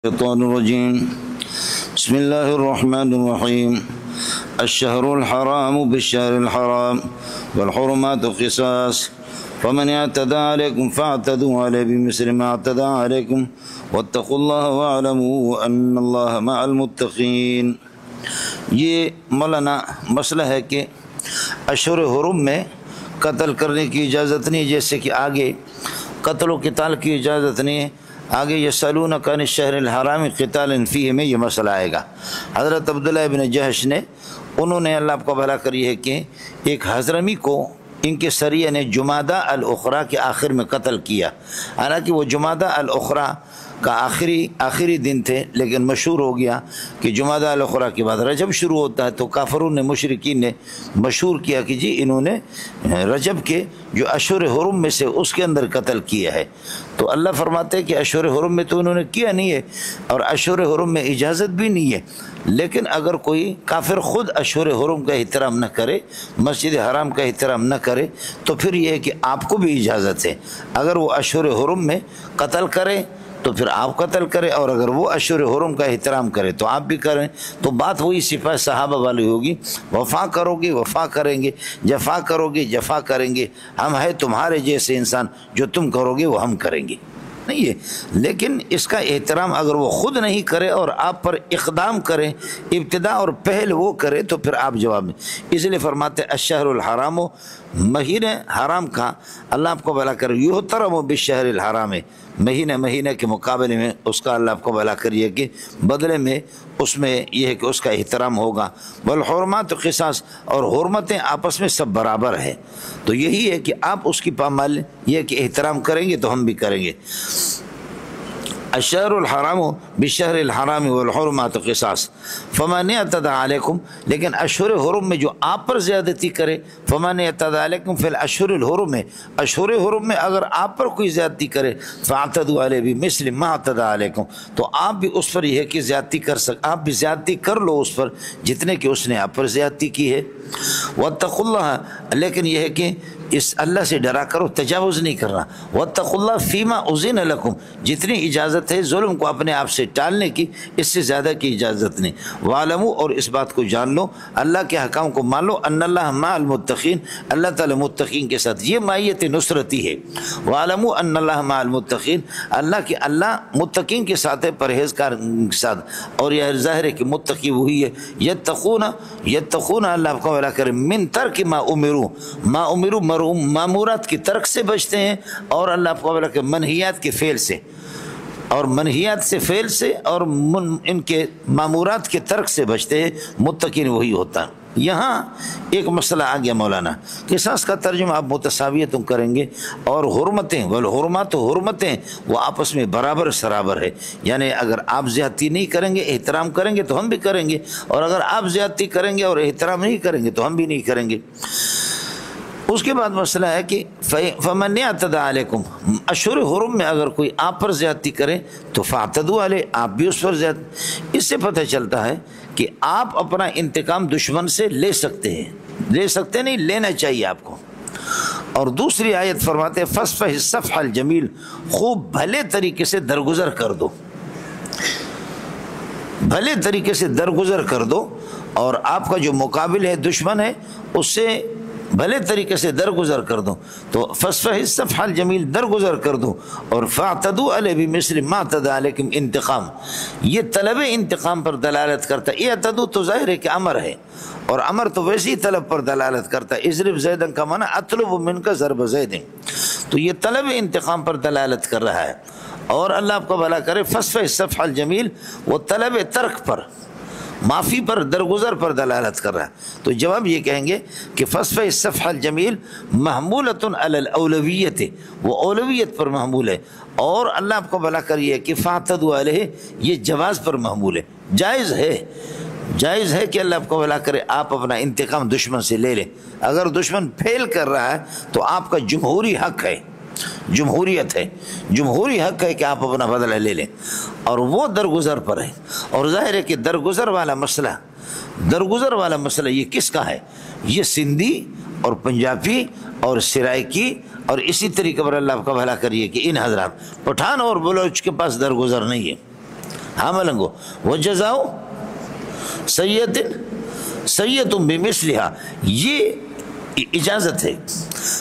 الشيطان الرجيم بسم الله الرحمن الرحيم الشهر الحرام بالشهر الحرام والحرمات قصاص فمن اعتدى عليكم فاعتدوا عليه بمثل ما اعتدى عليكم واتقوا الله واعلموا ان الله مع المتقين۔ یہ مولانا مسئلہ ہے کہ اشہر حرم میں قتل کرنے کی اجازت نہیں، جیسے کہ آگے قتل و قتال کی اجازت نہیں ہے۔ آگے یسألونک عن الشہر الحرام قتال فیہ میں یہ مسئلہ آئے گا۔ حضرت عبداللہ ابن جہش نے انہوں نے اللہ آپ کو بھلا کری ہے کہ ایک حضرمی کو ان کے سریہ نے جمادہ الاخری کے آخر میں قتل کیا، حالانکہ وہ جمادہ الاخری کا آخری دن تھے، لیکن مشہور ہو گیا کہ جمادہ الاخری کے بعد رجب شروع ہوتا ہے، تو کافرون نے مشرکین نے مشہور کیا کہ جی انہوں نے رجب کے جو اشہر حرم میں سے اس کے اندر قتل کیا ہے۔ تو اللہ فرماتے ہیں کہ اشہر حرم میں تو انہوں نے کیا نہیں ہے اور اشہر حرم میں اجازت بھی نہیں ہے، لیکن اگر کوئی کافر خود اشہر حرم کا احترام نہ کرے، مسجد حرام کا احترام نہ کرے، تو پھر یہ ہے کہ آپ کو بھی اجازت ہے۔ اگر وہ اشہر حرم میں قتل کرے تو پھر آپ قتل کریں، اور اگر وہ اشہر حرم کا احترام کرے تو آپ بھی کریں۔ تو بات وہی صفات صحابہ والی ہوگی، وفا کرو گے وفا کریں گے، جفا کرو گے جفا کریں گے، ہم ہے تمہارے جیسے انسان، جو تم کرو گے وہ ہم کریں گے، نہیں ہے۔ لیکن اس کا احترام اگر وہ خود نہیں کرے اور آپ پر اقدام کرے، ابتدا اور پہل وہ کرے، تو پھر آپ جواب میں۔ اس لیے فرماتے الشہر الحرام، مہینے حرام کا اللہ آپ کو بھلا کرے، یحترم بالشہر الحرام، مہینے کے مقابلے میں اس کا اللہ آپ کو بھلا کریے کہ بدلے میں اس میں یہ ہے کہ اس کا احترام ہوگا۔ والحرمات قصاص، اور حرمتیں آپس میں سب برابر ہے، تو یہی ہے کہ آپ اس کی پامال یہ کہ احترام کریں گے تو ہم بھی کریں گے۔ الشہر الحرام بالشہر الحرام والحرمات قصاص فمن اعتدى علیکم، لیکن اشہر حرم میں جو آپ پر زیادتی کرے، فمن اعتدى علیکم فی الاشہر الحرم میں، اشہر حرم میں اگر آپ پر کوئی زیادتی کرے، فاعتدوا علیہ بمثل ما اعتدى علیکم، تو آپ بھی اس پر یہ ہے کہ زیادتی کر آپ بھی زیادتی کر لو اس پر جتنے کہ اس نے آپ پر زیادتی کی ہے۔ واتقوا اللہ، لیکن یہ ہے کہ اس اللہ سے ڈرا کرو، تجاوز نہیں کرنا۔ واتقوا اللہ فیما اذن لکم، جتنی اجازت ہے ظلم کو اپنے آپ سے ٹالنے کی، اس سے زیادہ کی اجازت نہیں۔ وعلموا، اور اس بات کو جان لو، اللہ کے حکام کو مان لو، ان اللہ مع المتقین، اللہ تعالی متقین کے ساتھ، یہ مائیت نصرتی ہے۔ وعلموا ان اللہ مع المتقین، اللہ متقین کے ساتھ ہے، پرہیزگار کے ساتھ، اور یہ ظاہر ہے کہ متقی وہی ہے۔ یتقون اللہ آپ کو بھلا کرے، من ترک ما امروا مامورات کی ترک سے بچتے ہیں، اور اللہ آپ کو بھلا کرے منہیات کے فعل سے، اور منہیات سے فعل سے اور ان کے مامورات کے ترک سے بچتے ہیں، متقین وہی ہوتا ہے۔ یہاں ایک مسئلہ آ گیا مولانا، قصاص کا ترجمہ آپ متساویتوں کریں گے، اور حرمتیں والحرمات، حرمتیں وہ آپس میں برابر سرابر ہے، یعنی اگر آپ زیادتی نہیں کریں گے احترام کریں گے تو ہم بھی کریں گے، اور اگر آپ زیادتی کریں گے اور احترام نہیں کریں گے تو ہم بھی نہیں کریں گے۔ اس کے بعد مسئلہ ہے کہ فمن اعتدى علیکم، اشہر حرم میں اگر کوئی آپ پر زیادتی کرے تو فاعتدوا علیہ، آپ بھی اس پر زیادتی۔ اس سے پتہ چلتا ہے کہ آپ اپنا انتقام دشمن سے لے سکتے ہیں، لے سکتے نہیں، لینا چاہیے آپ کو۔ اور دوسری آیت فرماتے ہیں فاصفح الصفح الجمیل، خوب بھلے طریقے سے درگزر کر دو، بھلے طریقے سے درگزر کر دو، اور آپ کا جو مقابل ہے دشمن ہے اس سے بھلے طریقے سے درگزر کر دو، تو فاصفح الصفح الجمیل، درگزر کر دو، اور فاعتدوا علیہ بمثل ما اعتدى علیکم، انتقام، یہ طلب انتقام پر دلالت کرتا ہے۔ اعتدوا تو ظاہر ہے کہ امر ہے، اور امر تو ویسی طلب پر دلالت کرتا ہے، اضرب زیدن کا معنی اطلب منک ضرب زید، تو یہ طلب انتقام پر دلالت کر رہا ہے۔ اور اللہ آپ کو بھلا کرے فاصفح الصفح الجمیل، وہ طلب ترک پر، معافی پر، درگزر پر دلالت کر رہا ہے۔ تو جواب یہ کہیں گے کہ فاصفح الصفح الجمیل محمولۃ علی الاولویت، وہ اولویت پر محمول ہے، اور اللہ آپ کو بھلا کریے کہ فاعتدوا علیہ، یہ جواز پر محمول ہے، جائز ہے، جائز ہے کہ اللہ آپ کو بھلا کرے آپ اپنا انتقام دشمن سے لے لیں۔ اگر دشمن فیل کر رہا ہے تو آپ کا جمہوری حق ہے، جمہوریت ہے، جمہوری حق ہے کہ آپ اپنا بدلہ لے لیں، اور وہ درگزر پر ہے۔ اور ظاہر ہے کہ درگزر والا مسئلہ یہ کس کا ہے؟ یہ سندھی اور پنجابی اور سرائکی اور اسی طریقے پر اللہ آپ کا بھلا کریے کہ ان حضرات پٹھان اور بلوچ کے پاس درگزر نہیں ہے، حاملن کو وجزاؤ سیئۃ سیئۃ بمثلھا، یہ اجازت ہے،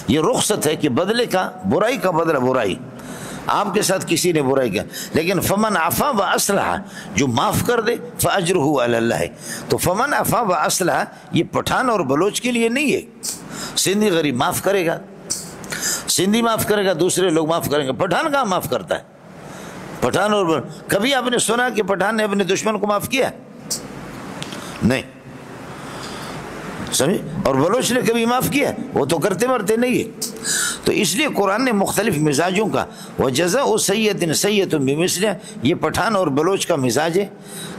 یہ رخصت ہے کہ بدلے کا برائی کا بدلہ برائی، آپ کے ساتھ کسی نے برائی کیا، لیکن فمن عفا واصلح، جو معاف کر دے فاجرہ علی اللہ، تو فمن عفا واصلح یہ پٹھان اور بلوچ کے لیے نہیں ہے، سندھی غریب معاف کرے گا، سندھی معاف کرے گا، دوسرے لوگ معاف کریں گے، پٹھان کہاں معاف کرتا ہے؟ پٹھان اور کبھی آپ نے سنا کہ پٹھان نے اپنے دشمن کو معاف کیا؟ نہیں، سمجھے؟ اور بلوچ نے کبھی معاف کیا؟ وہ تو کرتے مرتے نہیں ہے۔ تو اس لیے قرآن نے مختلف مزاجوں کا وجزاء سیئۃ سیئۃ بمثلھا، یہ پٹھان اور بلوچ کا مزاج ہے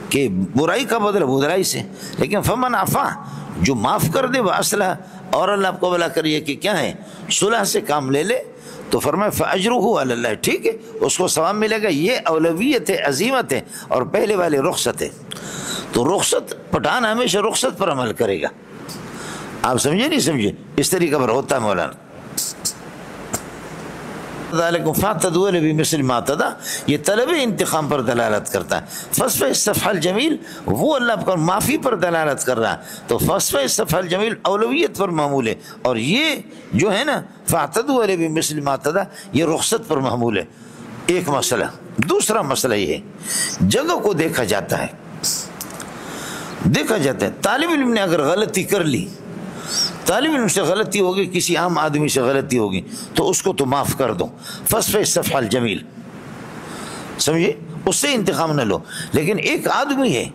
کہ برائی کا بدلہ برائی سے، لیکن فمن عفا، جو معاف کر دے واصلح، اور اللہ آپ کو بلا کریے کہ کیا ہے صلح سے کام لے لے، تو فرمائے فاجرہ علی اللہ، ٹھیک ہے، اس کو ثواب ملے گا۔ یہ اولویت ہے، عزیمت ہے، اور پہلے والے رخصت ہے۔ تو رخصت، پٹھان ہمیشہ رخصت پر عمل کرے گا، آپ سمجھے نہیں سمجھے؟ اس طریقے پر ہوتا ہے مولانا۔ ذالکم فاعتدوا بمثل ما اعتدى، یہ طلب انتقام پر دلالت کرتا ہے۔ فاصفح الصفح الجمیل، وہ اللہ پر معافی پر دلالت کر رہا ہے، تو فاصفح الصفح الجمیل اولویت پر معمول ہے، اور یہ جو ہے نا فاعتدوا بمثل ما اعتدى، یہ رخصت پر معمول ہے۔ ایک مسئلہ، دوسرا مسئلہ یہ ہے جگہ کو دیکھا جاتا ہے، دیکھا جاتا ہے طالب علم نے اگر غلطی کر لی، طالب علم سے غلطی ہوگی، کسی عام آدمی سے غلطی ہوگی، تو اس کو تو معاف کر دو، فاصفح الصفح الجمیل، سمجھے؟ اس سے انتقام نہ لو۔ لیکن ایک آدمی ہے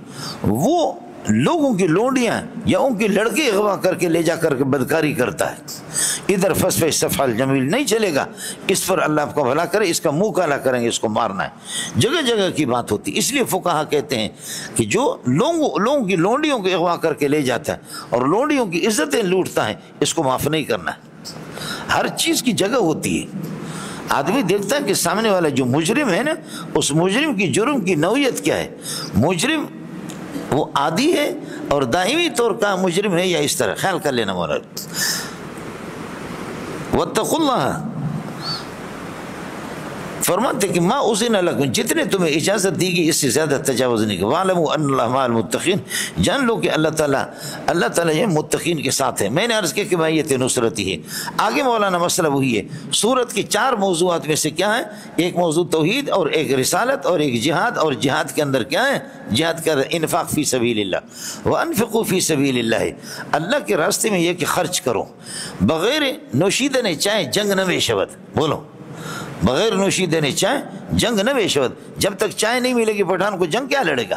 وہ لوگوں کی لونڈیاں یا ان کے لڑکے اغوا کر کے لے جا کر کے بدکاری کرتا ہے، ادھر فاصفح الصفح الجمیل نہیں چلے گا، اس پر اللہ آپ کو بھلا کرے، اس کا منہ کالا کریں گے، اس کو مارنا ہے۔ جگہ جگہ کی بات ہوتی، اس لیے فقہا کہتے ہیں کہ جو لوگوں کی لونڈیوں کو اغوا کر کے لے جاتا ہے اور لونڈیوں کی عزتیں لوٹتا ہے، اس کو معاف نہیں کرنا ہے۔ ہر چیز کی جگہ ہوتی ہے، آدمی دیکھتا ہے کہ سامنے والا جو مجرم ہے نا، اس مجرم کی جرم کی نوعیت کیا ہے، مجرم وہ عادی ہے اور دائمی طور کا مجرم ہے یا اس طرح، خیال کر لینا مولانا۔ واتقوا اللہ، فرماتے کہ ما اذن لکم، جتنے تمہیں اجازت دی گئی اس سے زیادہ تجاوز نہیں کرو۔ واعلموا ان اللہ مع المتقین، جان لو کہ اللہ تعالیٰ یہ متقین کے ساتھ ہے۔ میں نے عرض کیا کہ مائیت نصرتی ہے۔ آگے مولانا مسئلہ وہی ہے، سورت کے 4 موضوعات میں سے کیا ہے؟ ایک موضوع توحید، اور ایک رسالت، اور ایک جہاد، اور جہاد کے اندر کیا ہے؟ جہاد کا انفاق فی سبیل اللہ، وانفقوا فی سبیل اللہ، اللہ کے راستے میں یہ کہ خرچ کرو، بغیر نوشیدن چائے جنگ نہ بے شود، بولو بغیر نوشیدن چائے جنگ نہ بے شود، جب تک چائے نہیں ملے گی پٹھان کو جنگ کیا لڑے گا؟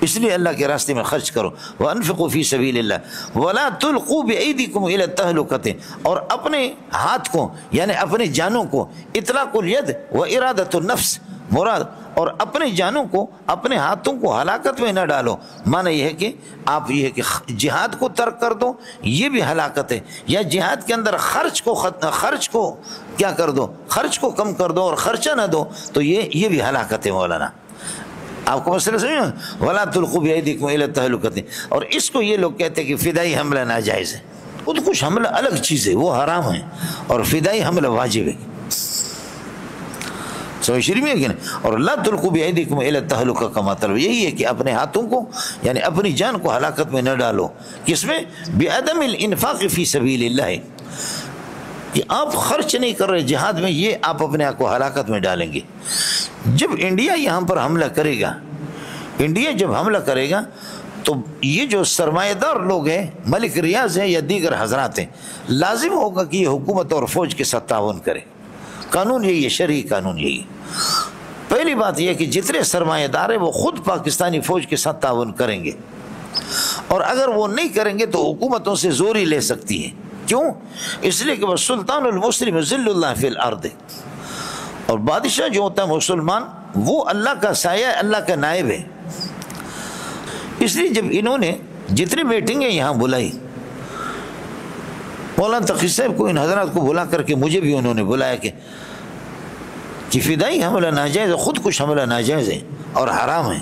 اس لیے اللہ کے راستے میں خرچ کرو، وانفقوا فی سبیل اللہ ولا تلقوا بایدیکم الی التہلکۃ، اور اپنے ہاتھ کو یعنی اپنے جانوں کو، اطلاق الید و ارادۃ النفس مراد، اور اپنے جانوں کو، اپنے ہاتھوں کو ہلاکت میں نہ ڈالو، معنی یہ ہے کہ آپ یہ ہے کہ جہاد کو ترک کر دو، یہ بھی ہلاکت ہے، یا جہاد کے اندر خرچ کو کیا کر دو، خرچ کو کم کر دو اور خرچہ نہ دو، تو یہ بھی ہلاکت ہے مولانا۔ آپ کو مسئلہ سمجھو، ولا تلقوا بایدیکم الی التہلکۃ، اور اس کو یہ لوگ کہتے ہیں کہ فدائی حملہ ناجائز ہے، خود کش حملہ الگ چیز ہے، وہ حرام ہے، اور فدائی حملہ واجب ہے، شریف میں ہے نا۔ اور لا تلقوا بایدیکم الی التہلکۃ کا مطلب یہی ہے کہ اپنے ہاتھوں کو یعنی اپنی جان کو ہلاکت میں نہ ڈالو، کس میں؟ بعدم الانفاق فی سبیل اللہ، کہ آپ خرچ نہیں کر رہے جہاد میں، یہ آپ اپنے آپ کو ہلاکت میں ڈالیں گے۔ جب انڈیا یہاں پر حملہ کرے گا، انڈیا جب حملہ کرے گا تو یہ جو سرمایہ دار لوگ ہیں، ملک ریاض ہیں یا دیگر حضرات ہیں، لازم ہوگا کہ یہ حکومت اور فوج کے ساتھ تعاون کرے، قانون یہی ہے، شرعی قانون یہی ہے۔ پہلی بات یہ کہ جتنے سرمایہ دار ہیں وہ خود پاکستانی فوج کے ساتھ تعاون کریں گے، اور اگر وہ نہیں کریں گے تو حکومتوں سے زوری لے سکتی ہے۔ کیوں؟ اس لیے کہ وہ سلطان المسلم ذل اللہ فی الارض، اور بادشاہ جو ہوتا ہے مسلمان وہ اللہ کا سایہ، اللہ کا نائب ہے۔ اس لیے جب انہوں نے جتنے میٹنگیں یہاں بلائی، مولانا تقی صاحب کو، ان حضرات کو بلا کر کے مجھے بھی انہوں نے بلایا کہ فدائی حملہ ناجائز ہے، خود کش حملہ ناجائز ہے اور حرام ہے،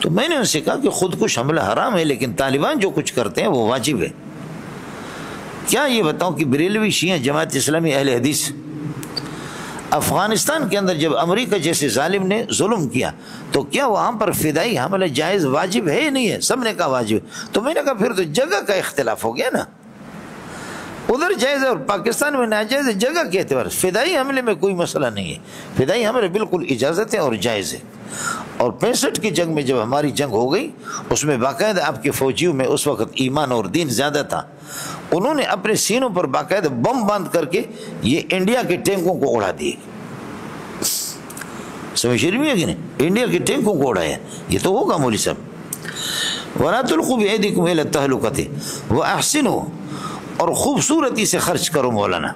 تو میں نے ان سے کہا کہ خود کش حملہ حرام ہے، لیکن طالبان جو کچھ کرتے ہیں وہ واجب ہے۔ کیا یہ بتاؤں کہ بریلوی، شیعہ، جماعت اسلامی، اہل حدیث افغانستان کے اندر جب امریکہ جیسے ظالم نے ظلم کیا تو کیا وہاں پر فدائی حملہ جائز واجب ہے نہیں ہے؟ سب نے کہا واجب ہے۔ تو میں نے کہا پھر تو جگہ کا اختلاف ہو گیا نا، ادھر جائز ہے اور پاکستان میں ناجائز ہے، جگہ کے اعتبار سے فدائی حملے میں کوئی مسئلہ نہیں ہے، فدائی حملے بالکل اجازت ہے اور جائز ہے۔ اور 65 کی جنگ میں جب ہماری جنگ ہو گئی اس میں باقاعدہ آپ کے فوجیوں میں اس وقت ایمان اور دین زیادہ تھا، انہوں نے اپنے سینوں پر باقاعدہ بم باندھ کر کے یہ انڈیا کے ٹینکوں کو اڑا دیے۔ سمجھ رہی ہے کہ نہیں؟ انڈیا کے ٹینکوں کو اڑایا، یہ تو ہوگا مولوی صاحب۔ وَلَا تُلْقُوا بِأَيْدِيكُمْ إِلَى التَّهْلُكَةِ وَأَحْسِنُوا، اور خوبصورتی سے خرچ کرو مولانا۔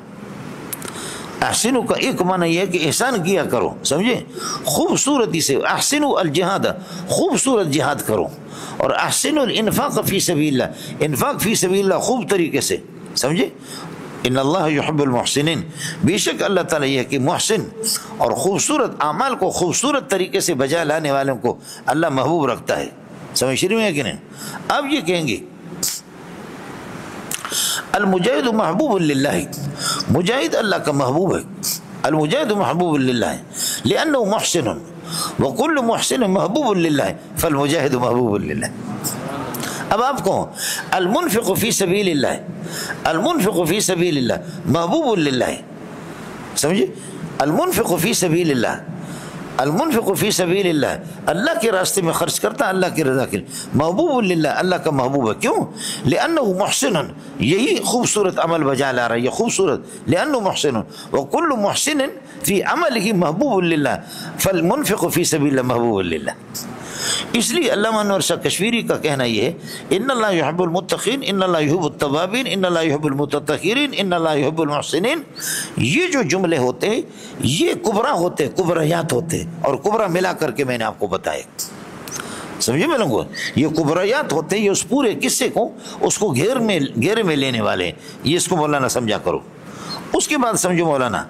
احسنو کا ایک معنی یہ ہے کہ احسان کیا کرو، سمجھے؟ خوبصورتی سے، احسنو الجہاد، خوبصورت جہاد کرو، اور احسنو الانفاق فی سبیل اللہ، انفاق فی سبیل اللہ خوب طریقے سے، سمجھے؟ ان اللہ یحب المحسنین، بے شک اللہ تعالیٰ یہ ہے کہ محسن اور خوبصورت اعمال کو خوبصورت طریقے سے بجا لانے والوں کو اللہ محبوب رکھتا ہے۔ سمجھ رہے ہیں کہ نہیں؟ اب یہ کہیں گے المجاہد محبوب للہ، مجاہد اللہ کا محبوب ہے، المجاہد محبوب للہ لأنہ محسن وکل محسن محبوب للہ فالمجاہد محبوب للہ۔ اب آپ کو المنفق فی سبیل اللہ، المنفق فی سبیل اللہ محبوب للہ، سمجھے؟ المنفق فی سبیل اللہ، المنفق فی سبیل اللہ، اللہ کے راستے میں خرچ کرتا اللہ کی رضا کے لیے، محبوب للہ، اللہ کا محبوب ہے۔ کیوں؟ لأنہ محسن، یہی خوبصورت عمل بجا لا رہا ہے، یہ خوبصورت، لأنہ محسن وکل محسن فی عملہ محبوب للہ فالمنفق فی سبیل اللہ محبوب للہ۔ اس لیے علامہ انور شاہ کشمیری کا کہنا یہ ہے ان اللہ یحب المتقین، ان اللہ یحب التوابین، ان اللہ یحب المتطہرین، ان اللہ یحب المحسنین۔ یہ جو جملے ہوتے ہیں یہ کبرا ہوتے، کبریات ہوتے، اور کبرا ملا کر کے میں نے آپ کو بتایا، سمجھے میں لوگوں؟ یہ کبریات ہوتے ہیں، یہ اس پورے قصے کو اس کو گھیرے میں لینے والے ہیں، یہ اس کو مولانا سمجھا کرو۔ اس کے بعد سمجھو مولانا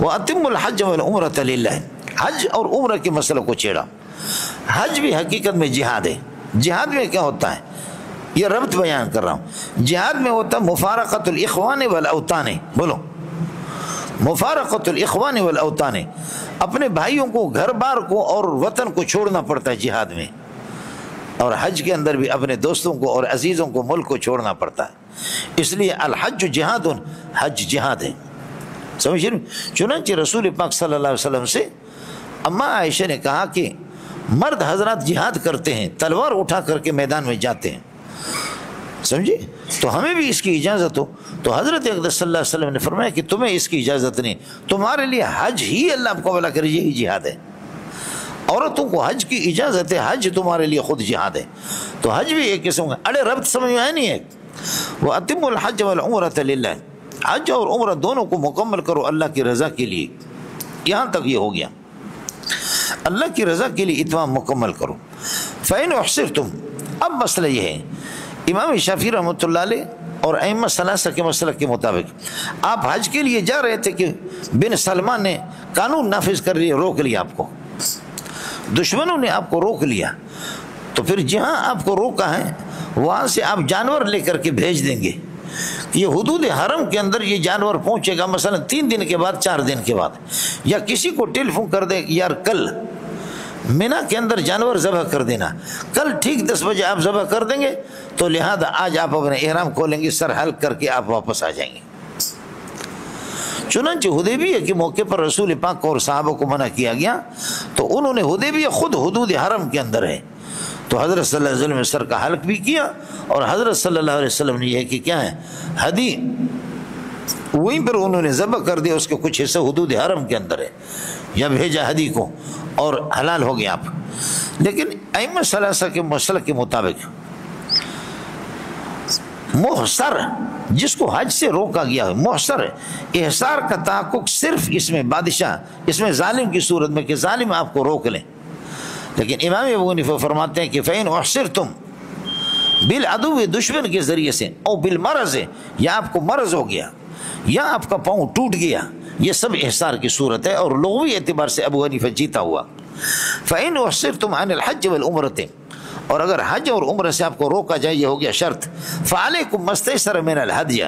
وَأَتِمُّ الْحَجَّ وَالْعُمْرَةَ لِلَّهِ، حج اور عمرہ کے مسئلہ کو چھیڑا۔ حج بھی حقیقت میں جہاد ہے۔ جہاد میں کیا ہوتا ہے؟ یہ ربط بیان کر رہا ہوں۔ جہاد میں ہوتا ہے مفارقت الاخوان والاوطان، بولو مفارقت الاخوان والاوطان، اپنے بھائیوں کو، گھر بار کو اور وطن کو چھوڑنا پڑتا ہے جہاد میں، اور حج کے اندر بھی اپنے دوستوں کو اور عزیزوں کو، ملک کو چھوڑنا پڑتا ہے۔ اس لیے الحج جہاد، حج جہاد ہے، سمجھ رہے؟ چنانچہ رسول پاک صلی اللہ علیہ وسلم سے اماں عائشہ نے کہا کہ مرد حضرات جہاد کرتے ہیں، تلوار اٹھا کر کے میدان میں جاتے ہیں، سمجھے؟ تو ہمیں بھی اس کی اجازت ہو۔ تو حضرت اقدس صلی اللہ علیہ وسلم نے فرمایا کہ تمہیں اس کی اجازت نہیں، تمہارے لیے حج ہی اللہ آپ کو بلا کرے، یہی جہاد ہے۔ عورتوں کو حج کی اجازت ہے، حج تمہارے لیے خود جہاد ہے۔ تو حج بھی ایک قسم کا، ارے ربط سمجھ میں آیا نہیں ہے؟ وَأَتِمُّ الْحَجَّ وَالْعُمْرَةَ لِلَّهِ، حج اور عمرہ دونوں کو مکمل کرو اللہ کی رضا کے لیے۔ یہاں تک یہ ہو گیا، اللہ کی رضا کے لیے اتمام مکمل کرو۔ فَإِنْ أُحْصِرْتُمْ، اب مسئلہ یہ ہے، امام شافعی رحمۃ اللہ علیہ اور ائمہ ثلاثہ کے مسلک کے مطابق آپ حج کے لیے جا رہے تھے کہ بن سلمان نے قانون نافذ کر لیا، روک لیا آپ کو، دشمنوں نے آپ کو روک لیا، تو پھر جہاں آپ کو روکا ہے وہاں سے آپ جانور لے کر کے بھیج دیں گے۔ یہ حدود حرم کے اندر یہ جانور پہنچے گا مثلا 3 دن کے بعد، 4 دن کے بعد، یا کسی کو ٹیلی فون کر دے یار کل مینا کے اندر جانور ذبح کر دینا، کل ٹھیک 10 بجے آپ ذبح کر دیں گے، تو لہذا آج آپ اپنے احرام کھولیں گے، سر حلق کر کے آپ واپس آ جائیں گے۔ چنانچہ حدیبیہ کے موقع پر رسول پاک کو اور صحابہ کو منع کیا گیا، تو انہوں نے حدیبیہ خود حدود حرم کے اندر ہے، تو حضرت صلی اللہ علیہ وسلم نے سر کا حلق بھی کیا، اور حضرت صلی اللہ علیہ وسلم نے یہ کہ کیا ہے ہدی وہیں پر انہوں نے ذبح کر دیا، اس کے کچھ حصہ حدود حرم کے اندر ہے، یا بھیجا ہدی کو اور حلال ہو گیا آپ۔ لیکن ائمہ ثلاثہ کے مسلک کے مطابق محصر جس کو حج سے روکا گیا ہے، محصر احصار کا تحقق صرف اس میں بادشاہ، اس میں ظالم کی صورت میں کہ ظالم آپ کو روک لیں۔ لیکن امام ابو حنیفہ فرماتے ہیں کہ فَإِنْ أُحْصِرْتُمْ بالعدو، دشمن کے ذریعے سے، او بالمرض، یا آپ کو مرض ہو گیا، یا آپ کا پاؤں ٹوٹ گیا، یہ سب احصار کی صورت ہے، اور لغوی اعتبار سے ابو حنیفہ جیتا ہوا۔ فَإِنْ أُحْصِرْتُمْ عَنِ الْحَجِّ وَالْعُمْرَةِ، اور اگر حج اور عمرہ سے آپ کو روکا جائے، یہ ہو گیا شرط، فَعَلَيْكُمْ مَسْتَيْسَرَ مِنَ الْهَدْيِ،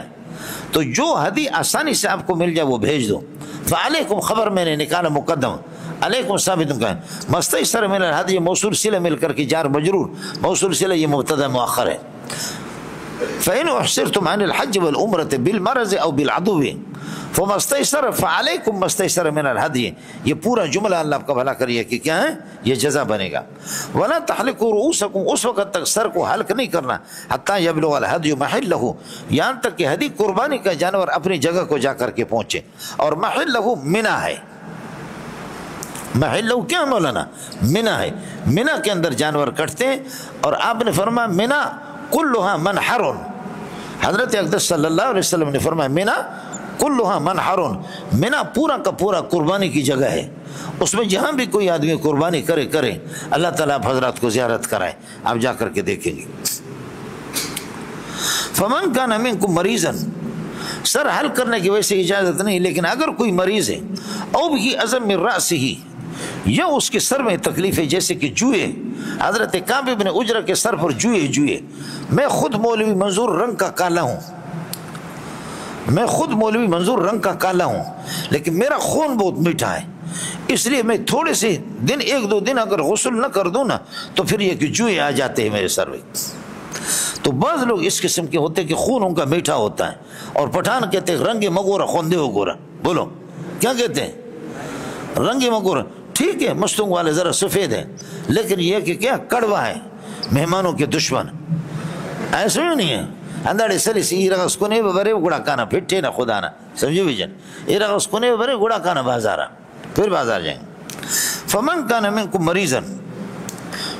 تو جو ہدی آسانی سے آپ کو مل جائے وہ بھیج دو۔ فعلیکم خبر میں نے نکالا مقدم، علیکم ثابت کا مستیسر من الہدی موصول صلہ مل کر کے جار مجرور، موصول صلہ یہ مبتدا مؤخر ہے۔ فإن أحصرتم عن الحج والعمرة بالمرض أو بالعدو فما استيسر فعليكم ما استيسر من الهدي، یہ پورا جملہ اللہ آپ کا بھلا کریے کہ کیا ہے، یہ جزا بنے گا۔ ولا تحلقوا رؤوسكم، اس وقت تک سر کو حلق نہیں کرنا، حتى يبلغ الهدي محله، یہاں تک کہ ہدی قربانی کا جانور اپنی جگہ کو جا کر کے پہنچے، اور محلہ منی ہے۔ محلہ کیا مولانا؟ منی ہے، منی کے اندر جانور کٹتے ہیں، اور آپ نے فرمایا منی کلھا منحر، حضرت اقدس صلی اللہ علیہ وسلم نے فرمایا منی کلھا منحر، منی پورا کا پورا قربانی کی جگہ ہے، اس میں جہاں بھی کوئی آدمی قربانی کرے اللہ تعالیٰ آپ حضرات کو زیارت کرائے، آپ جا کر کے دیکھیں گے۔ فمن کان منکم مریضا، سر حل کرنے کی ویسے اجازت نہیں، لیکن اگر کوئی مریض ہے، او بھی عزم من رأسہ، یا اس کے سر میں تکلیف ہے، جیسے کہ جوئے، حضرت کعب بن عجرہ کے سر پر جوئے، میں خود مولوی منظور رنگ کا کالا ہوں، میں خود مولوی منظور رنگ کا کالا ہوں، لیکن میرا خون بہت میٹھا ہے، اس لیے میں تھوڑے سے دن، 1-2 دن اگر غسل نہ کر دوں نا تو پھر یہ کہ جوئے آ جاتے ہیں میرے سر میں۔ تو بعض لوگ اس قسم کے ہوتے کہ خون ان کا میٹھا ہوتا ہے، اور پٹھان کہتے ہیں رنگ مگورا خوندے ہو گورا، بولو کیا کہتے ہیں؟ رنگ مگورا، ٹھیک ہے مستنگ والے ذرا سفید ہے، لیکن یہ کہ کیا کڑوا ہے، مہمانوں کے دشمن، ایسا ہی نہیں ہے۔ انداڑے سلی سی ایرغس کنے ببرے گڑا کانا پھٹے نہ خدا نہ، سمجھو بھی جن، ایرغس کنے ببرے گڑا کانا بازارا، پھر بازار جائیں۔ فمن کان منکم مریضا،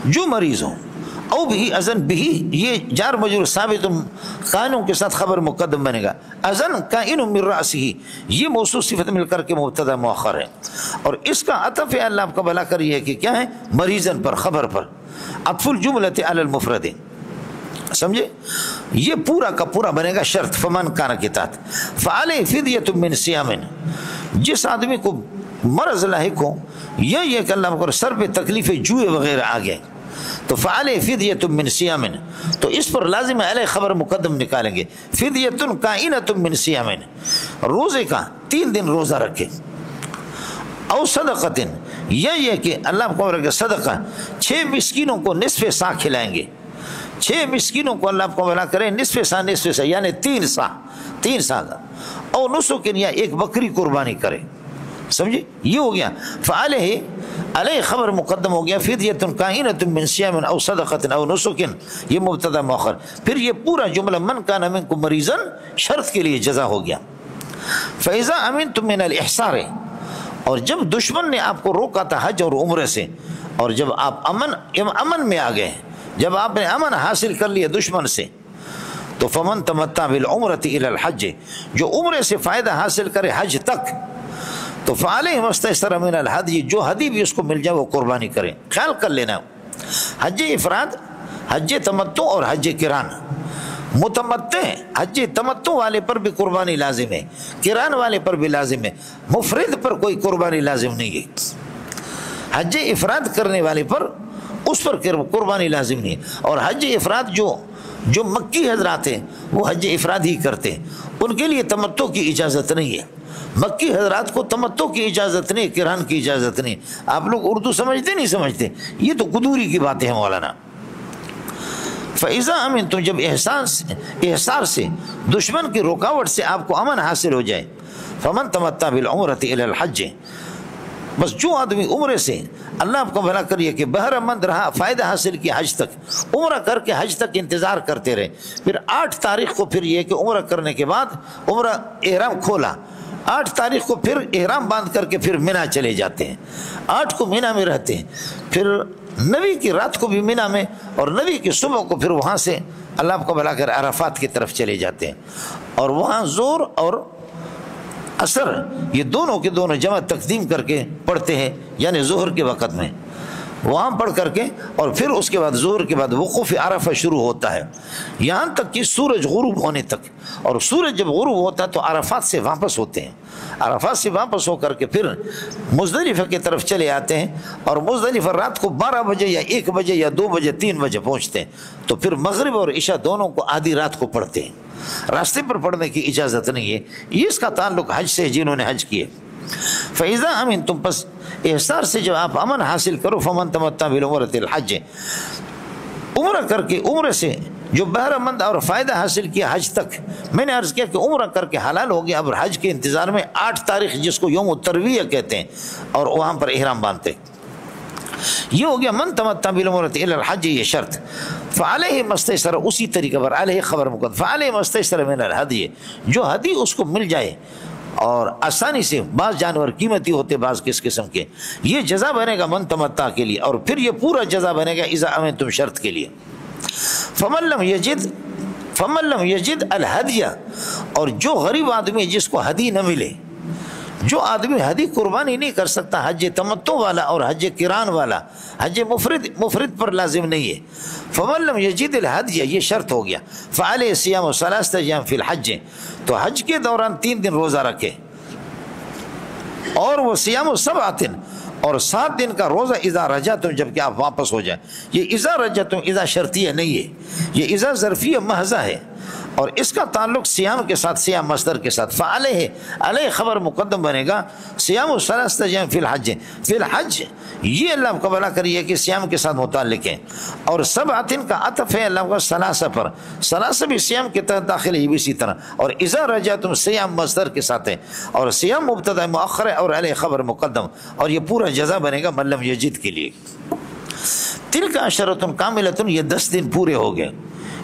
جو مریض ہوں، او بھی اذن بھی، یہ جار مجرور ثابت قائنوں کے ساتھ خبر مقدم بنے گا، اذن کائن من رأسہ، یہ موصول صفت مل کر کے مبتدا مؤخر ہے، اور اس کا عطف ہے اللہ آپ کا بھلا کریے کہ کیا ہے، مریضن پر، خبر پر، عطف الجملۃ علی المفرد، سمجھے؟ یہ پورا کا پورا بنے گا شرط فمن کان کے تحت۔ فعلیہ فدیۃ من صیام، جس آدمی کو مرض لاحق ہو، یہ کہ اللہ کو سر پہ تکلیف جوئے وغیرہ آ گئے، تو فعلیہ فدیۃ من صیام، تو اس پر لازم ہے علیہ خبر مقدم نکالیں گے، فدیۃ کائنۃ من صیام، روزے کا 3 دن روزہ رکھے، او صدقۃ، یہ کہ اللہ کو رکھے صدقہ، 6 مسکینوں کو نصف سا کھلائیں گے، 6 مسکینوں کو اللہ کو بھلا کرے نصف سا یعنی 3 سا کا، او نسک، یا 1 بکری قربانی کرے، سمجھے؟ یہ ہو گیا فعلیہ، علیہ خبر مقدم ہو گیا، فدیۃ کائنۃ من صیام او صدقۃ او نسک، یہ مبتدا مؤخر، پھر یہ پورا جملہ من کان منکم مریضا شرط کے لیے جزا ہو گیا۔ فاذا امنتم من الاحصار، اور جب دشمن نے آپ کو روکا تھا حج اور عمرے سے، اور جب آپ امن میں آ گئے، جب آپ نے امن حاصل کر لیا دشمن سے، تو فمن تمتع بالعمرۃ الی الحج، جو عمرے سے فائدہ حاصل کرے حج تک، تو فعلیہ مستیسر من الہدی، جو ہدی بھی اس کو مل جائے وہ قربانی کریں۔ خیال کر لینا، حج افراد، حج تمتع اور حج قران، متمتع حج تمتع والے پر بھی قربانی لازم ہے، قران والے پر بھی لازم ہے، مفرد پر کوئی قربانی لازم نہیں ہے، حج افراد کرنے والے پر اس پر قربانی لازم نہیں ہے، اور حج افراد جو مکی حضرات ہیں وہ حج افراد ہی کرتے ہیں، ان کے لیے تمتع کی اجازت نہیں ہے، مکی حضرات کو تمتع کی اجازت نہیں، قران کی اجازت نہیں۔ آپ لوگ اردو سمجھتے نہیں سمجھتے، یہ تو قدوری کی باتیں ہیں مولانا۔ فَإِذَا أَمِنْتُمْ، جب احصار سے، دشمن کی رکاوٹ سے آپ کو امن حاصل ہو جائے، فَمَنْ تَمَتَّعَ بِالْعُمْرَةِ إِلَى الْحَجِّ، بس جو آدمی عمرے سے اللہ آپ کو بھلا کریے کہ بہرہ مند رہا، فائدہ حاصل کیا حج تک، عمرہ کر کے حج تک انتظار کرتے رہے، پھر 8 تاریخ کو پھر یہ کہ عمرہ کرنے کے بعد عمرہ احرام کھولا، 8 تاریخ کو پھر احرام باندھ کر کے پھر منی چلے جاتے ہیں، 8 کو منی میں رہتے ہیں، پھر 9 کی رات کو بھی منی میں، اور 9 کی صبح کو پھر وہاں سے اللہ آپ کو بھلا کر عرفات کی طرف چلے جاتے ہیں، اور وہاں ظہر اور عصر یہ دونوں کے دونوں جمع تقدیم کر کے پڑھتے ہیں، یعنی ظہر کے وقت میں وہاں پڑھ کر کے، اور پھر اس کے بعد ظہر کے بعد وقوف عرفہ شروع ہوتا ہے یہاں تک کہ سورج غروب ہونے تک، اور سورج جب غروب ہوتا ہے تو عرفات سے واپس ہوتے ہیں، عرفات سے واپس ہو کر کے پھر مزدلفہ کی طرف چلے آتے ہیں، اور مزدلفہ رات کو 12 بجے یا 1 بجے یا 2 بجے 3 بجے پہنچتے ہیں، تو پھر مغرب اور عشاء دونوں کو آدھی رات کو پڑھتے ہیں، راستے پر پڑھنے کی اجازت نہیں ہے، یہ اس کا تعلق حج سے جنہوں نے حج کیے۔ فَإِذَا أَمِنْتُمْ پس احصار سے جب آپ امن حاصل کرو فَمَنْ تَمَتَّعَ بِالْعُمْرَةِ الْحَجِّ عمرہ کر کے عمرے سے جو بہرہ مند اور فائدہ حاصل کیا حج تک. میں نے عرض کیا کہ عمرہ کر کے حلال ہو گیا. اب حج کے انتظار میں 8 تاریخ جس کو یوم الترویہ کہتے ہیں اور وہاں پر احرام باندھتے, یہ ہو گیا من تمتع بالعمرۃ الی الحج, یہ شرط. فعلیہ مستیسر, اسی طریقے پر علیہ خبر مقدم, فعلیہ مستیسر من الہدی, جو ہدی اس کو مل جائے اور آسانی سے, بعض جانور قیمتی ہوتے بعض کس قسم کے, یہ جزا بنے گا من تمتع کے لیے, اور پھر یہ پورا جزا بنے گا اذا امنتم شرط کے لیے. فمن لم یجد الہدیہ, اور جو غریب آدمی جس کو ہدی نہ ملے, جو آدمی ہدی قربانی نہیں کر سکتا, حج تمتع والا اور حج قران والا, حج مفرد پر لازم نہیں ہے. فمن لم یجد الہدیہ, یہ شرط ہو گیا. فعلیہ صیام ثلاثۃ ایام فی الحج, تو حج کے دوران 3 دن روزہ رکھے, اور وہ صیام سبعۃ, اور 7 دن کا روزہ اذا رجعتم, جب کہ آپ واپس ہو جائیں. یہ اذا رجعتم اذا شرطیہ نہیں ہے, یہ اذا ظرفیہ محضہ ہے, اور اس کا تعلق سیام کے ساتھ, سیام مصدر کے ساتھ. فعلیہ, علیہ خبر مقدم بنے گا. سیام ثلاثۃ ایام فی الحج, فی الحج یہ اللہ کو بلا کریے کہ سیام کے ساتھ متعلق ہے, اور سبعۃ کا عطف ہے اللہ کا ثلاثہ پر, ثلاثہ بھی سیام کے تحت داخل ہے, یہ بھی اسی طرح. اور اذا رجعتم سیام مصدر کے ساتھ ہے, اور سیام مبتدا مؤخر ہے, اور علیہ خبر مقدم, اور یہ پورا جزا بنے گا من لم یجد کے لیے. تلک عشرۃ کاملۃ, یہ 10 دن پورے ہو گئے.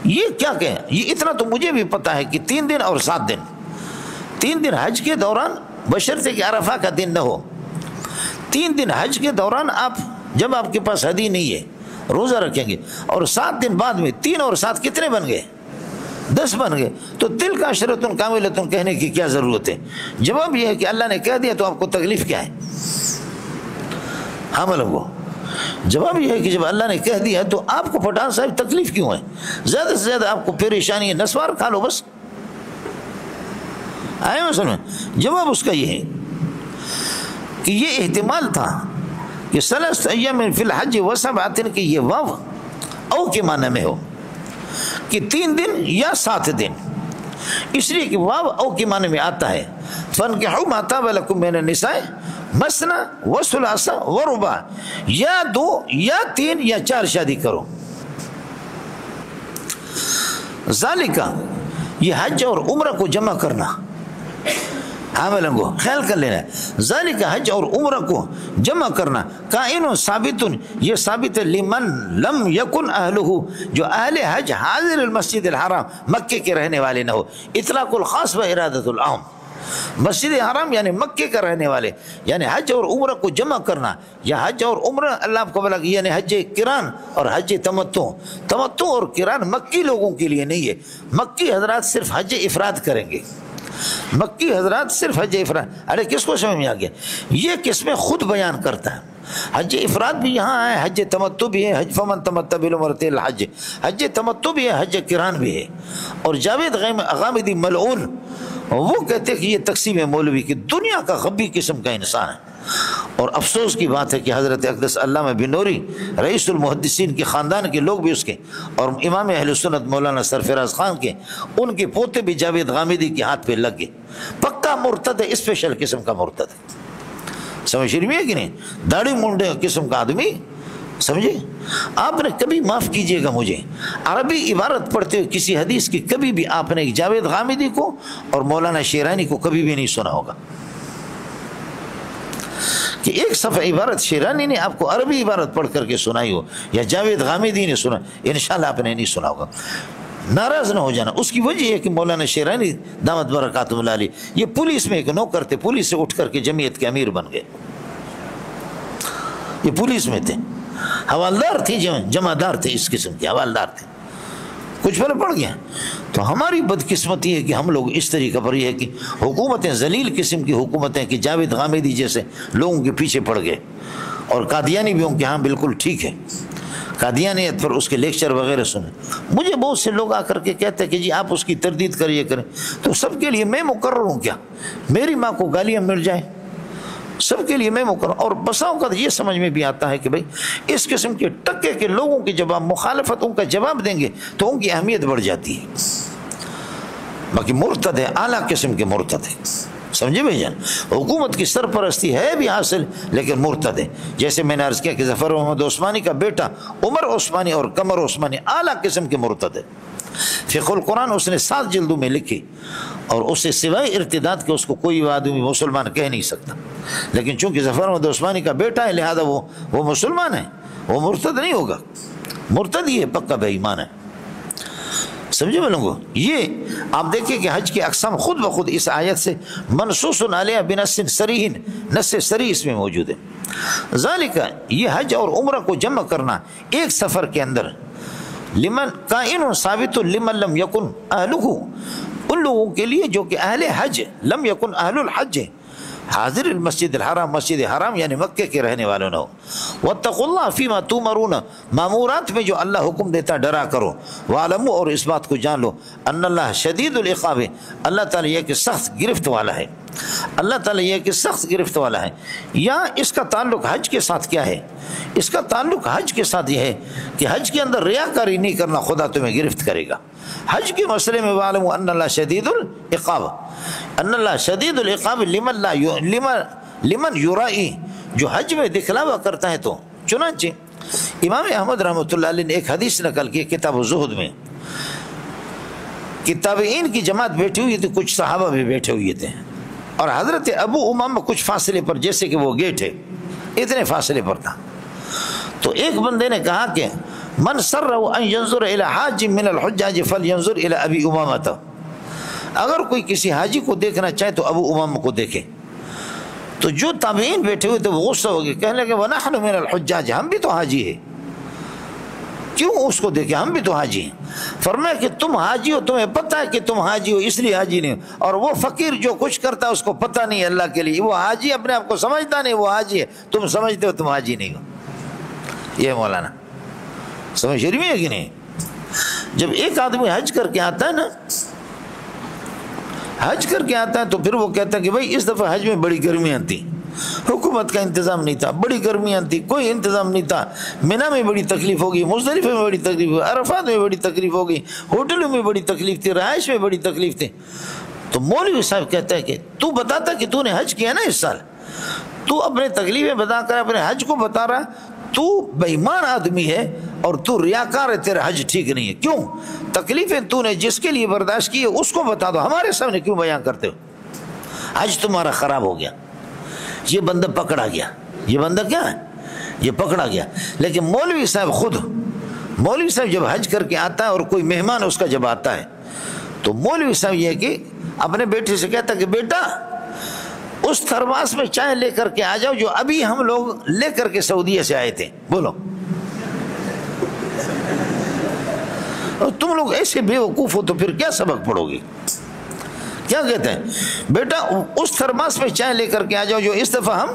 یہ کیا کہیں, یہ اتنا تو مجھے بھی پتا ہے کہ 3 دن اور 7 دن, 3 دن حج کے دوران بشرطے کہ عرفہ کا دن نہ ہو. 3 دن حج کے دوران آپ, جب آپ کے پاس ہدی نہیں ہے, روزہ رکھیں گے, اور 7 دن بعد میں 3 اور 7 کتنے بن گئے, 10 بن گئے. تو تلک عشرۃ کاملۃ کہنے کی کیا ضرورت ہے؟ جواب یہ ہے کہ اللہ نے کہہ دیا تو آپ کو تکلیف کیا ہے؟ ہاں ملنگو, جواب یہ ہے کہ جب اللہ نے کہہ دیا تو آپ کو پٹھان صاحب تکلیف کیوں ہے؟ زیادہ سے زیادہ آپ کو پریشانی ہے, نسوار کھا لو بس. آئے ہو سن میں, جواب اس کا یہ ہے کہ یہ احتمال تھا کہ ثلاث ایام فی الحج وسبعۃ, کہ یہ واو او کے معنی میں ہو کہ 3 دن یا 7 دن, اس لیے کہ واو او کے معنی میں آتا ہے. فانکحوا ما طاب لکم من النساء مثنی وثلاث ورباع, یا 2 یا 3 یا 4 شادی کرو. ذالک, یہ حج اور عمرہ کو جمع کرنا, حاملوں کو خیال کر لینا, ذالک حج اور عمرہ کو جمع کرنا, کائن ثابت, یہ ثابت ہے, لمن لم یکن اہلہ, جو اہل حج حاضر المسجد الحرام, مکے کے رہنے والے نہ ہو. اطلاق الخاص و ارادۃ العام, مسجد حرام یعنی مکے کا رہنے والے, یعنی حج اور عمرہ کو جمع کرنا, یا حج اور عمرہ اللہ آپ کو بلا, یعنی حج قران اور حج تمتع. تمتع اور قران مکی لوگوں کے لیے نہیں ہے, مکی حضرات صرف حج افراد کریں گے, مکی حضرات صرف حج افراد. ارے کس کو سمجھ میں آ گیا؟ یہ قسمیں خود بیان کرتا ہے. حج افراد بھی یہاں ہے, حج تمتع بھی ہے, حج فمن تمتع بالعمرۃ الی الحج, حج تمتع بھی ہے, حج قران بھی ہے. اور جاوید غامدی ملعون وہ کہتے ہیں کہ یہ تقسیم مولوی کی, دنیا کا غبی قسم کا انسان ہے. اور افسوس کی بات ہے کہ حضرت اقدس علامہ بنوری رئیس المحدثین کے خاندان کے لوگ بھی اس کے, اور امام اہل سنت مولانا سرفراز خان کے, ان کے پوتے بھی جاوید غامدی کے ہاتھ پہ لگ گئے. پکا مرتد ہے, اسپیشل قسم کا مرتد ہے. سمجھ رہی ہے کہ نہیں؟ داڑھی منڈے قسم کا آدمی, سمجھے آپ نے. کبھی معاف کیجئے گا مجھے, عربی عبارت پڑھتے ہوئے کسی حدیث کی کبھی بھی آپ نے جاوید غامدی کو اور مولانا شیرانی کو کبھی بھی نہیں سنا ہوگا کہ ایک صفحہ عبارت شیرانی نے آپ کو عربی عبارت پڑھ کر کے سنائی ہو, یا جاوید غامدی نے سنا, انشاءاللہ آپ نے نہیں سنا ہوگا. ناراض نہ ہو جانا, اس کی وجہ ہے کہ مولانا شیرانی دامت برکاتہم اللہ علیہ یہ پولیس میں ایک نوکر تھے, پولیس سے اٹھ کر کے جمعیت کے امیر بن گئے. یہ پولیس میں تھے, حوالدار تھے, جمعدار تھے, اس قسم کے حوالدار تھے. کچھ فرق پڑ گیا. تو ہماری بدقسمتی ہے کہ ہم لوگ اس طریقہ پر یہ ہے کہ حکومتیں ذلیل قسم کی حکومتیں کہ جاوید غامدی جیسے لوگوں کے پیچھے پڑ گئے, اور قادیانی بھی ہوں کہ ہاں بالکل ٹھیک ہے, قادیانیت پر اس کے لیکچر وغیرہ سنے. مجھے بہت سے لوگ آ کر کے کہتے ہیں کہ جی آپ اس کی تردید کریے کریں, تو سب کے لیے میں مقرر ہوں کیا؟ میری ماں کو گالیاں مل جائیں, سب کے لیے میں مقرر. اور بسا اوقات یہ سمجھ میں بھی آتا ہے کہ بھئی اس قسم کے ٹکے کے لوگوں کی جب آپ مخالفتوں کا جواب دیں گے تو ان کی اہمیت بڑھ جاتی ہے. باقی مرتد ہے, اعلیٰ قسم کے مرتد ہے, سمجھے بھائی جان؟ حکومت کی سرپرستی ہے بھی حاصل لیکن مرتد ہے. جیسے میں نے عرض کیا کہ ظفر محمد عثمانی کا بیٹا عمر عثمانی اور قمر عثمانی اعلیٰ قسم کے مرتد ہے. فقہ القرآن اس نے 7 جلدوں میں لکھی اور اس سے سوائے ارتداد کے اس کو کوئی آدمی مسلمان کہہ نہیں سکتا. لیکن چونکہ ظفر محمد عثمانی کا بیٹا ہے لہذا وہ مسلمان ہے، وہ مرتد نہیں ہوگا. مرتد ہی ہے، پکا بے ایمان ہے. سمجھے میں لوگوں؟ یہ آپ دیکھیں کہ حج کے اقسام خود بخود اس آیت سے منصوص علیہ بنص صریح، نص صریح اس میں موجود ہے. ذالک، یہ حج اور عمرہ کو جمع کرنا ایک سفر کے اندر، لمن کائن ثابت لمن لم یکن اہلہ، ان لوگوں کے لیے جو کہ اہل حج، لم یکن اہل الحج، حاضر المسجد الحرام، مسجد حرام یعنی مکے کے رہنے والوں نہ ہو. واتقوا اللہ فیما تؤمرون، مامورات میں جو اللہ حکم دیتا ڈرا کرو. وعلموا، اور اس بات کو جان لو، ان اللہ شدید العقاب، اللہ تعالیٰ یہ کہ سخت گرفت والا ہے. اللہ تعالیٰ یہ کہ سخت گرفت والا ہے. یا اس کا تعلق حج کے ساتھ کیا ہے؟ اس کا تعلق حج کے ساتھ یہ ہے کہ حج کے اندر ریاکاری نہیں کرنا، خدا تمہیں گرفت کرے گا. حج کے مسئلے میں وعلموا ان اللہ شدید العقاب، ان اللہ شدید العقاب لمن یرائی، جو حج میں دکھلاوا کرتا ہے. تو چنانچہ امام احمد رحمۃ اللہ علیہ نے ایک حدیث نقل کی کتاب الزہد میں، کہ تابعین کی جماعت بیٹھی ہوئی تھی، کچھ صحابہ بھی بیٹھے ہوئے تھے، اور حضرت ابو امامہ کچھ فاصلے پر، جیسے کہ وہ گیٹ ہے اتنے فاصلے پر تھا. تو ایک بندے نے کہا کہ من سرہ ان ينظر الى حاج من الحجاج فلينظر الى ابی امامہ، اگر کوئی کسی حاجی کو دیکھنا چاہے تو ابو امامہ کو دیکھے. تو جو تابعین بیٹھے ہوئے تھے وہ غصہ ہو گئے، کہنے لگے وَنَحْنُ مِنَ الْحُجَّاجِ، ہم بھی تو حاجی ہیں، کیوں اس کو دیکھیں، ہم بھی تو حاجی ہیں. فرمایا کہ تم حاجی ہو، تمہیں پتہ ہے کہ تم حاجی ہو اس لیے حاجی نہیں ہو، اور وہ فقیر جو کچھ کرتا ہے اس کو پتہ نہیں ہے اللہ کے لیے، وہ حاجی اپنے آپ کو سمجھتا نہیں وہ حاجی ہے، تم سمجھتے ہو تم حاجی نہیں ہو. یہ مولانا سمجھ شریف ہے کہ نہیں؟ جب ایک آدمی حج کر کے آتا ہے نا، حج کر کے آتا ہے تو پھر وہ کہتا ہے کہ بھائی اس دفعہ حج میں بڑی گرمیاں تھیں، حکومت کا انتظام نہیں تھا، بڑی گرمیاں تھی، کوئی انتظام نہیں تھا، مینا میں بڑی تکلیف ہوگی، مزدلفہ میں بڑی تکلیف ہوگی، عرفات میں بڑی تکلیف ہوگی، ہوٹلوں میں بڑی تکلیف تھی، رہائش میں بڑی تکلیف تھی. تو مولوی صاحب کہتا ہے کہ تو بتاتا کہ تو نے حج کیا نا اس سال، تو اپنے تکلیفیں بتا کر اپنے حج کو بتا رہا، تو بے ایمان آدمی ہے اور تو ریاکار ہے، تیرا حج ٹھیک نہیں ہے. کیوں؟ تکلیفیں تو نے جس کے لیے برداشت کی ہے اس کو بتا دو، ہمارے سامنے کیوں بیان کرتے ہو؟ حج تمہارا خراب ہو گیا. یہ بندہ پکڑا گیا، یہ بندہ کیا ہے؟ یہ پکڑا گیا. لیکن مولوی صاحب جب حج کر کے آتا ہے اور کوئی مہمان اس کا جب آتا ہے تو مولوی صاحب یہ کہ اپنے بیٹے سے کہتا کہ بیٹا اس تھرماس میں چائے لے کر کے آ جاؤ جو ابھی ہم لوگ لے کر کے سعودیہ سے آئے تھے. بولو، اور تم لوگ ایسے بے وقوف ہو تو پھر کیا سبق پڑھو گے؟ کیا کہتے ہیں؟ بیٹا اس تھرماس میں چائے لے کر کے آ جاؤ جو اس دفعہ ہم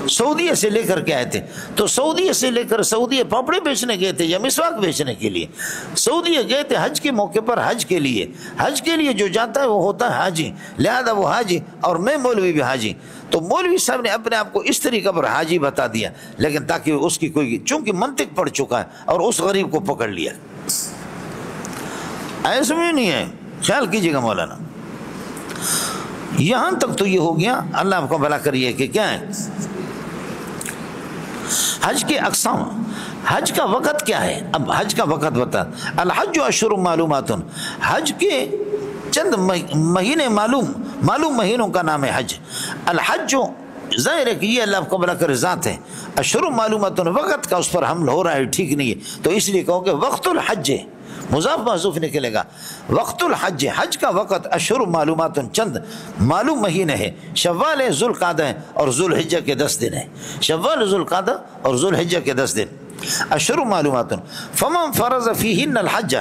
سعودیہ سے لے کر کے آئے تھے. تو سعودیہ سے لے کر سعودیہ پاپڑے بیچنے گئے تھے یا مسواک بیچنے کے لیے؟ سعودیہ گئے تھے حج کے موقع پر، حج کے لیے جو جاتا ہے وہ ہوتا ہے حاجی، لہذا وہ حاجی، اور میں مولوی بھی حاجی. تو مولوی صاحب نے اپنے آپ کو اس طریقے پر حاجی بتا دیا، لیکن تاکہ اس کی کوئی، چونکہ منطق پڑ چکا ہے اور اس غریب کو پکڑ لیا. ایسا بھی نہیں ہے، خیال کیجیے گا مولانا. یہاں تک تو یہ ہو گیا، اللہ آپ کو بھلا کریے کہ کیا ہے حج کے اقسام. حج کا وقت کیا ہے؟ اب حج کا وقت بتا. الحج اشہر معلومات، حج کے چند مہینے معلوم مہینوں کا نام ہے حج. الحج ظاہر ہے کہ یہ اللہ کو بلا کر ذات ہے. اشہر معلومات، وقت کا اس پر حمل ہو رہا ہے، ٹھیک نہیں ہے، تو اس لیے کہو کہ وقت الحج، مضاف محذوف نکلے گا. وقت الحج، حج کا وقت اشہر معلومات، چند معلوم مہینے ہے. شوال ہے، ذوالقعدہ ہے اور ذوالحجہ کے 10 دن ہے. شوال، ذوالقعدہ اور ذوالحجہ کے 10 دن اشہر معلومات. فمن فرض فیہن الحج،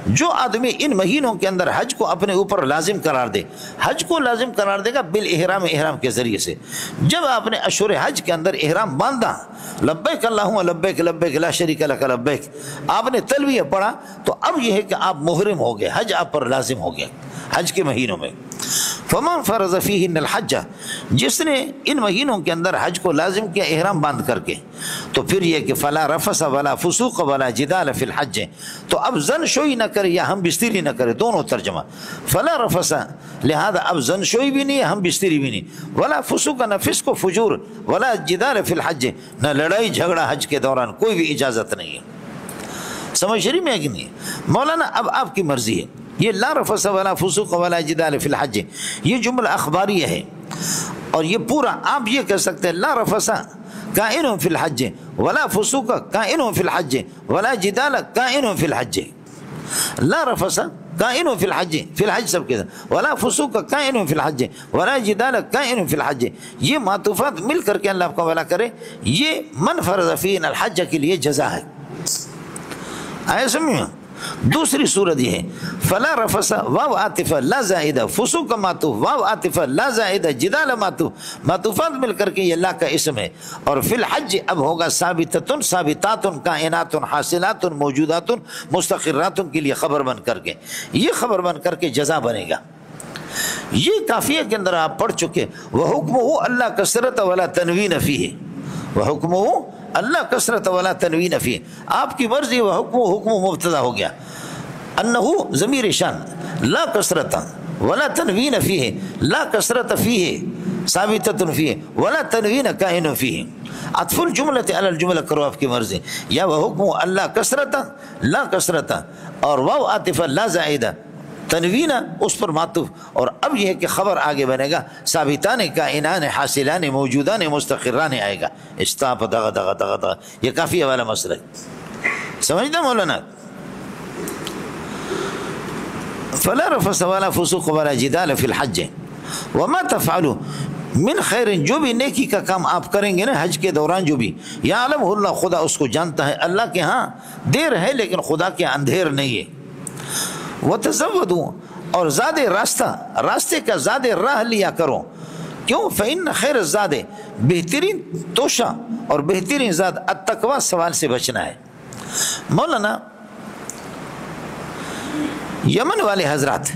جو آدمی ان مہینوں کے اندر حج کو اپنے اوپر لازم قرار دے، حج کو لازم قرار دے گا بالاحرام، احرام کے ذریعے سے. جب آپ نے اشہر حج کے اندر احرام باندھا، لبیک اللہم لبیک لبیک لا شریک لک لبیک، آپ نے تلبیہ پڑھا، تو اب یہ ہے کہ آپ محرم ہو گئے، حج آپ پر لازم ہو گیا حج کے مہینوں میں. فمن فرض فیہن الحج، جس نے ان مہینوں کے اندر حج کو لازم کیا احرام باندھ کر کے، تو پھر یہ کہ فلا رفث ولا فسوق ولا جدال فی الحج، تو اب زن شوئی نہ کرے یا ہم بستری نہ کرے، دونوں ترجمہ، فلا رفث لہذا اب زن شوئی بھی نہیں، ہم بستری بھی نہیں، ولا فسوق نہ فسق و فجور، ولا جدال فی الحج، نہ لڑائی جھگڑا حج کے دوران، کوئی بھی اجازت نہیں ہے۔ سمجھ شریف میں ہے کہ نہیں؟ مولانا اب آپ کی مرضی ہے، یہ لا رفث ولا فسوق ولا جدال فی الحج یہ جملہ اخباریہ ہے، اور یہ پورا آپ یہ کہہ سکتے ہیں لا رفث کائن فی الحج ولا فسوق کائن فی الحج ولا جدال کائن فی الحج، لا رفث کائن فی الحج، فی الحج سب کے ولا فسوق کائن فی الحج ولا جدال کائن فی الحج، یہ معطوفات مل کر کے اللہ آپ کا والا کرے، یہ من فرض فیہن الحج کے لیے جزا ہے۔ آئے سمجھو؟ دوسری صورت یہ ہے فلا رفث واو عاطفہ لا زائدہ، فسوق معطوف واو عاطفہ لا زائدہ، جدال معطوف، معطوفات مل کر کے یہ اللہ کا اسم ہے، اور فی الحج اب ہوگا ثابتۃ ثابتات کائنات حاصلات موجودات مستقرات کے لیے خبر بن کر کے، یہ خبر بن کر کے جزا بنے گا۔ یہ کافیہ کے اندر آپ پڑھ چکے، وحکمہ اللہ کثرت ولا تنوین فیہ، وحکمہ اللہ کثرت ولا تنوین فیہ، آپ کی مرضی حکم مبتدا ہو گیا، انہو ضمیر شان، لا کثرت ولا تنوین فیہ، لا کثرت فیہ ثابتۃ فیہ ولا تنوین کائن فیہ، عطف الجملۃ علی الجملہ کرو آپ کی مرضی، یا وحکم اللہ کثرت لا کثرت، اور واو عاطفہ لا زائدہ، تنوین اس پر معطوف، اور اب یہ ہے کہ خبر آگے بنے گا ثابتان کائنان حاصلان موجودان مستقران آئے گا، استاپ دغ دغ دغ دغ، یہ کافی والا مسئلہ ہے، سمجھنا مولانا؟ فلا رفث ولا فسوق ولا جدال فی الحج وما تفعلوا من خیر، جو بھی نیکی کا کام آپ کریں گے نا حج کے دوران، جو بھی یعلمہ اللہ، خدا اس کو جانتا ہے، اللہ کے ہاں دیر ہے لیکن خدا کے اندھیر نہیں ہے، وتزودوا، اور زاد راستہ، راستے کا زاد راہ لیا کرو، کیوں؟ فإن خیر الزاد، بہترین توشہ اور بہترین زاد التقوی، سوال سے بچنا ہے۔ مولانا یمن والے حضرات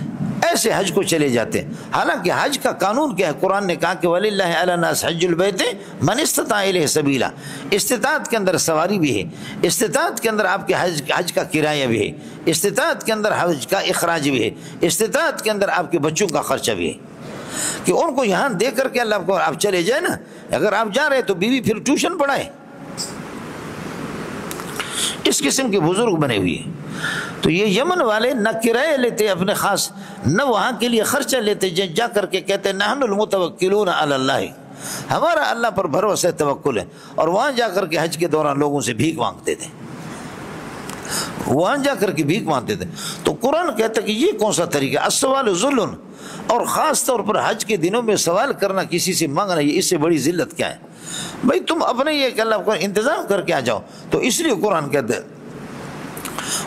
ایسے حج کو چلے جاتے ہیں، حالانکہ حج کا قانون کیا ہے؟ قرآن نے کہا کہ وَلِلَّهِ عَلَى النَّاسِ حَجُّ الْبَيْتِ مَنِ اسْتَطَاعَ إِلَيْهِ سَبِيلًا، استطاعت کے اندر سواری بھی ہے، استطاعت کے اندر آپ کے حج کا کرایہ بھی ہے، استطاعت کے اندر حج کا اخراج بھی ہے، استطاعت کے اندر آپ کے بچوں کا خرچہ بھی ہے، کہ ان کو یہاں دے کر کے اللہ کو آپ چلے جائیں نا، اگر آپ جا رہے تو بیوی پھر ٹیوشن پڑھائے، اس قسم کے بزرگ بنے ہوئے ہیں۔ تو یہ یمن والے نہ کرایہ لیتے اپنے خاص، نہ وہاں کے لیے خرچہ لیتے، جا کر کے کہتے نحن المتوکلون علی اللہ، ہمارا اللہ پر بھروسہ توکل ہے، اور وہاں جا کر کے حج کے دوران لوگوں سے بھیک مانگتے تھے، وہاں جا کر کے بھیک مانگتے تھے۔ تو قرآن کہتا ہے کہ یہ کون سا طریقہ، السوال ذل، اور خاص طور پر حج کے دنوں میں سوال کرنا، کسی سے مانگنا، یہ اس سے بڑی ذلت کیا ہے؟ بھائی تم اپنے یہ کہ اللہ کو انتظام کر کے آ جاؤ، تو اس لیے قرآن کہتا ہے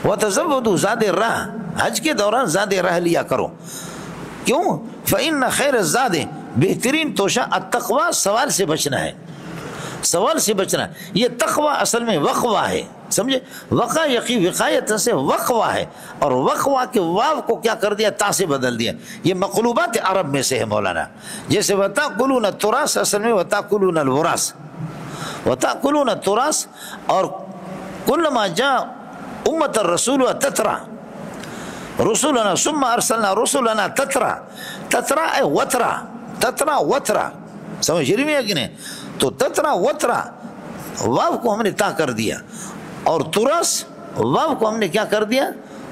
وَتَزَوَّدُوا، زاد راہ، حج کے دوران زاد راہ لیا کرو، کیوں؟ فَإِنَّ خَيْرَ الزَّادِ، بہترین توشہ التقویٰ، سوال سے بچنا ہے، سوال سے بچنا۔ یہ تقویٰ اصل میں وقوہ ہے، سمجھے؟ وقع یقی وقایت سے وقوہ ہے، اور وقوہ کے واو کو کیا کر دیا؟ تا سے بدل دیا، یہ مقلوبات عرب میں سے ہے مولانا، جیسے وَتَأْكُلُونَ التُّرَاثَ، اصل میں وَتَأْكُلُونَ الْوُرَاثَ، وَتَأْكُلُونَ التُّرَاثَ، اور كُلَّمَا جَاءَ امت الرسول تترا رسولنا ثم ارسلنا رسولنا تترا، تترا اے وترا، تترا وترا، سمجھ رہی ہے کہ نہیں؟ تو تترا وترا، واو کو ہم نے تا کر دیا، اور تراس، واو کو ہم نے کیا کر دیا؟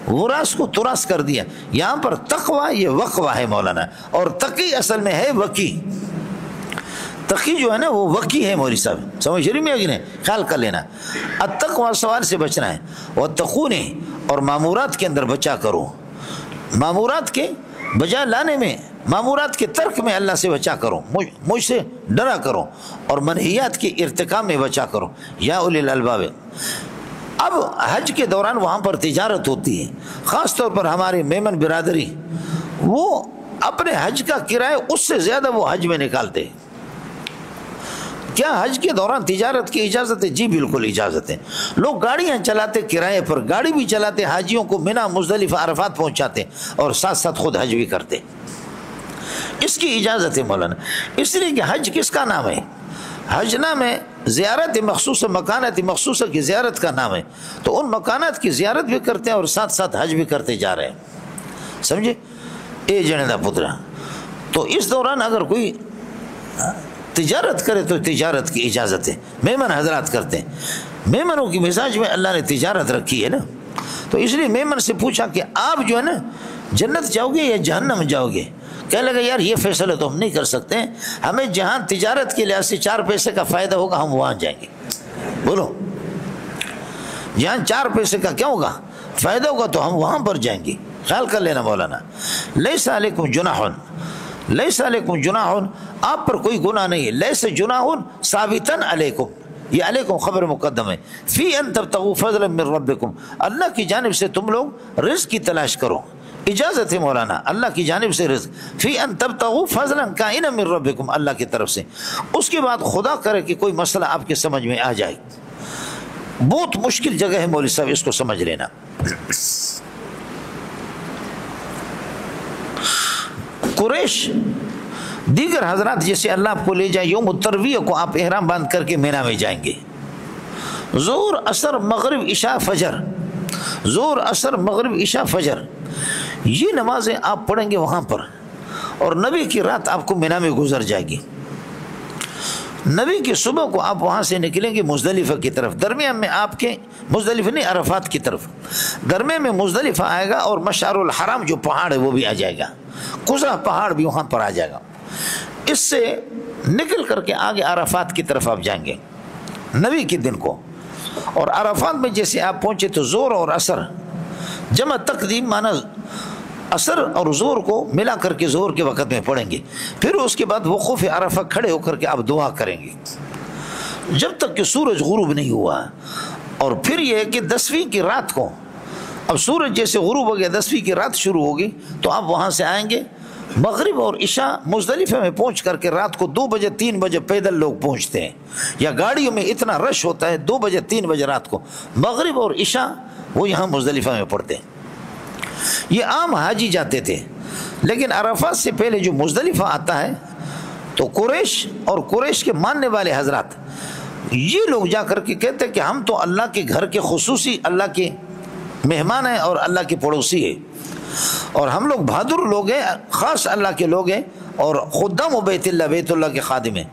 وراس کو تراس کر دیا۔ یہاں پر تقوی یہ وقوہ ہے مولانا، اور تقی اصل میں ہے وکی، تقی جو ہے نا وہ وکی ہے مولوی صاحب، سمجھ رہی میں کہ نہیں؟ خیال کر لینا، التقوی سوال سے بچنا ہے، واتقون، اور معمورات کے اندر بچا کرو، معمورات کے بجا لانے میں، معمورات کے ترک میں اللہ سے بچا کرو، مجھ سے ڈرا کرو، اور منہیات کے ارتکاب میں بچا کرو، یا اولی الالباب۔ اب حج کے دوران وہاں پر تجارت ہوتی ہے، خاص طور پر ہمارے میمن برادری، وہ اپنے حج کا کرایہ اس سے زیادہ وہ حج میں نکالتے ہیں۔ کیا حج کے دوران تجارت کی اجازت ہے؟ جی بالکل اجازت ہے، لوگ گاڑیاں چلاتے کرائے پر، گاڑی بھی چلاتے، حاجیوں کو منی مزدلفہ عرفات پہنچاتے، اور ساتھ ساتھ خود حج بھی کرتے۔ اس کی اجازت ہے مولانا، اس لیے کہ حج کس کا نام ہے؟ حج نام ہے زیارت مخصوص، مکانات مخصوصہ کی زیارت کا نام ہے، تو ان مکانات کی زیارت بھی کرتے ہیں اور ساتھ ساتھ حج بھی کرتے جا رہے ہیں، سمجھے؟ اے جنیدہ پترا، تو اس دوران اگر کوئی تجارت کرے تو تجارت کی اجازت ہے، میمن حضرات کرتے ہیں، میمنوں کی مزاج میں اللہ نے تجارت رکھی ہے نا، تو اس لیے میمن سے پوچھا کہ آپ جو ہے نا جنت جاؤ گے یا جہنم جاؤ گے؟ کہنے لگا یار یہ فیصلہ تو ہم نہیں کر سکتے ہیں، ہمیں جہاں تجارت کے لحاظ سے 4 پیسے کا فائدہ ہوگا ہم وہاں جائیں گے، بولو جہاں 4 پیسے کا کیا ہوگا فائدہ ہوگا تو ہم وہاں پر جائیں گے، خیال کر لینا مولانا۔ لیس علیکم جناح، لیس علیکم جناح، آپ پر کوئی گناہ نہیں ہے، لیس جناح ثابتاً علیکم، یہ علیکم خبر مقدم ہے، فی ان تبتغوا فضلا من ربکم، اللہ کی جانب سے تم لوگ رزق کی تلاش کرو، اجازت ہے مولانا اللہ کی جانب سے رزق، فی ان تبتغوا فضلا کائنا من ربکم، اللہ کی طرف سے۔ اس کے بعد خدا کرے کہ کوئی مسئلہ آپ کے سمجھ میں آ جائے، بہت مشکل جگہ ہے مولوی صاحب، اس کو سمجھ لینا۔ قریش دیگر حضرات جیسے اللہ آپ کو لے جائے یوم الترویہ کو آپ احرام باندھ کر کے مینا میں جائیں گے، ظہر عصر مغرب عشاء فجر، ظہر عصر مغرب عشاء فجر، یہ نمازیں آپ پڑھیں گے وہاں پر، اور نبی کی رات آپ کو مینا میں گزر جائے گی، نبی کی صبح کو آپ وہاں سے نکلیں گے مزدلفہ کی طرف، درمیان میں آپ کے مزدلفہ نہیں عرفات کی طرف، درمیان میں مزدلفہ آئے گا اور مشعر الحرام جو پہاڑ ہے وہ بھی آ جائے گا، قزح پہاڑ بھی وہاں پر آ جائے گا، اس سے نکل کر کے آگے عرفات کی طرف آپ جائیں گے نبی کے دن کو، اور عرفات میں جیسے آپ پہنچے تو زور اور عصر جمع تقدیم مانا عصر اور زور کو ملا کر کے زور کے وقت میں پڑھیں گے، پھر اس کے بعد وقوف عرفہ کھڑے ہو کر کے آپ دعا کریں گے جب تک کہ سورج غروب نہیں ہوا، اور پھر یہ ہے کہ 10ویں کی رات کو، اب سورج جیسے غروب ہو گیا 10ویں کی رات شروع ہوگی تو آپ وہاں سے آئیں گے، مغرب اور عشاء مزدلفہ میں پہنچ کر کے رات کو 2 بجے 3 بجے پیدل لوگ پہنچتے ہیں، یا گاڑیوں میں اتنا رش ہوتا ہے 2 بجے 3 بجے رات کو مغرب اور عشاء وہ یہاں مزدلفہ میں پڑھتے ہیں، یہ عام حاجی جاتے تھے، لیکن عرفات سے پہلے جو مزدلفہ آتا ہے تو قریش اور قریش کے ماننے والے حضرات یہ لوگ جا کر کے کہتے ہیں کہ ہم تو اللہ کے گھر کے خصوصی اللہ کے مہمان ہیں اور اللہ کے پڑوسی ہیں، اور ہم لوگ بہادر لوگ ہیں، خاص اللہ کے لوگ ہیں، اور خدام و بیت اللہ کے خادم ہیں،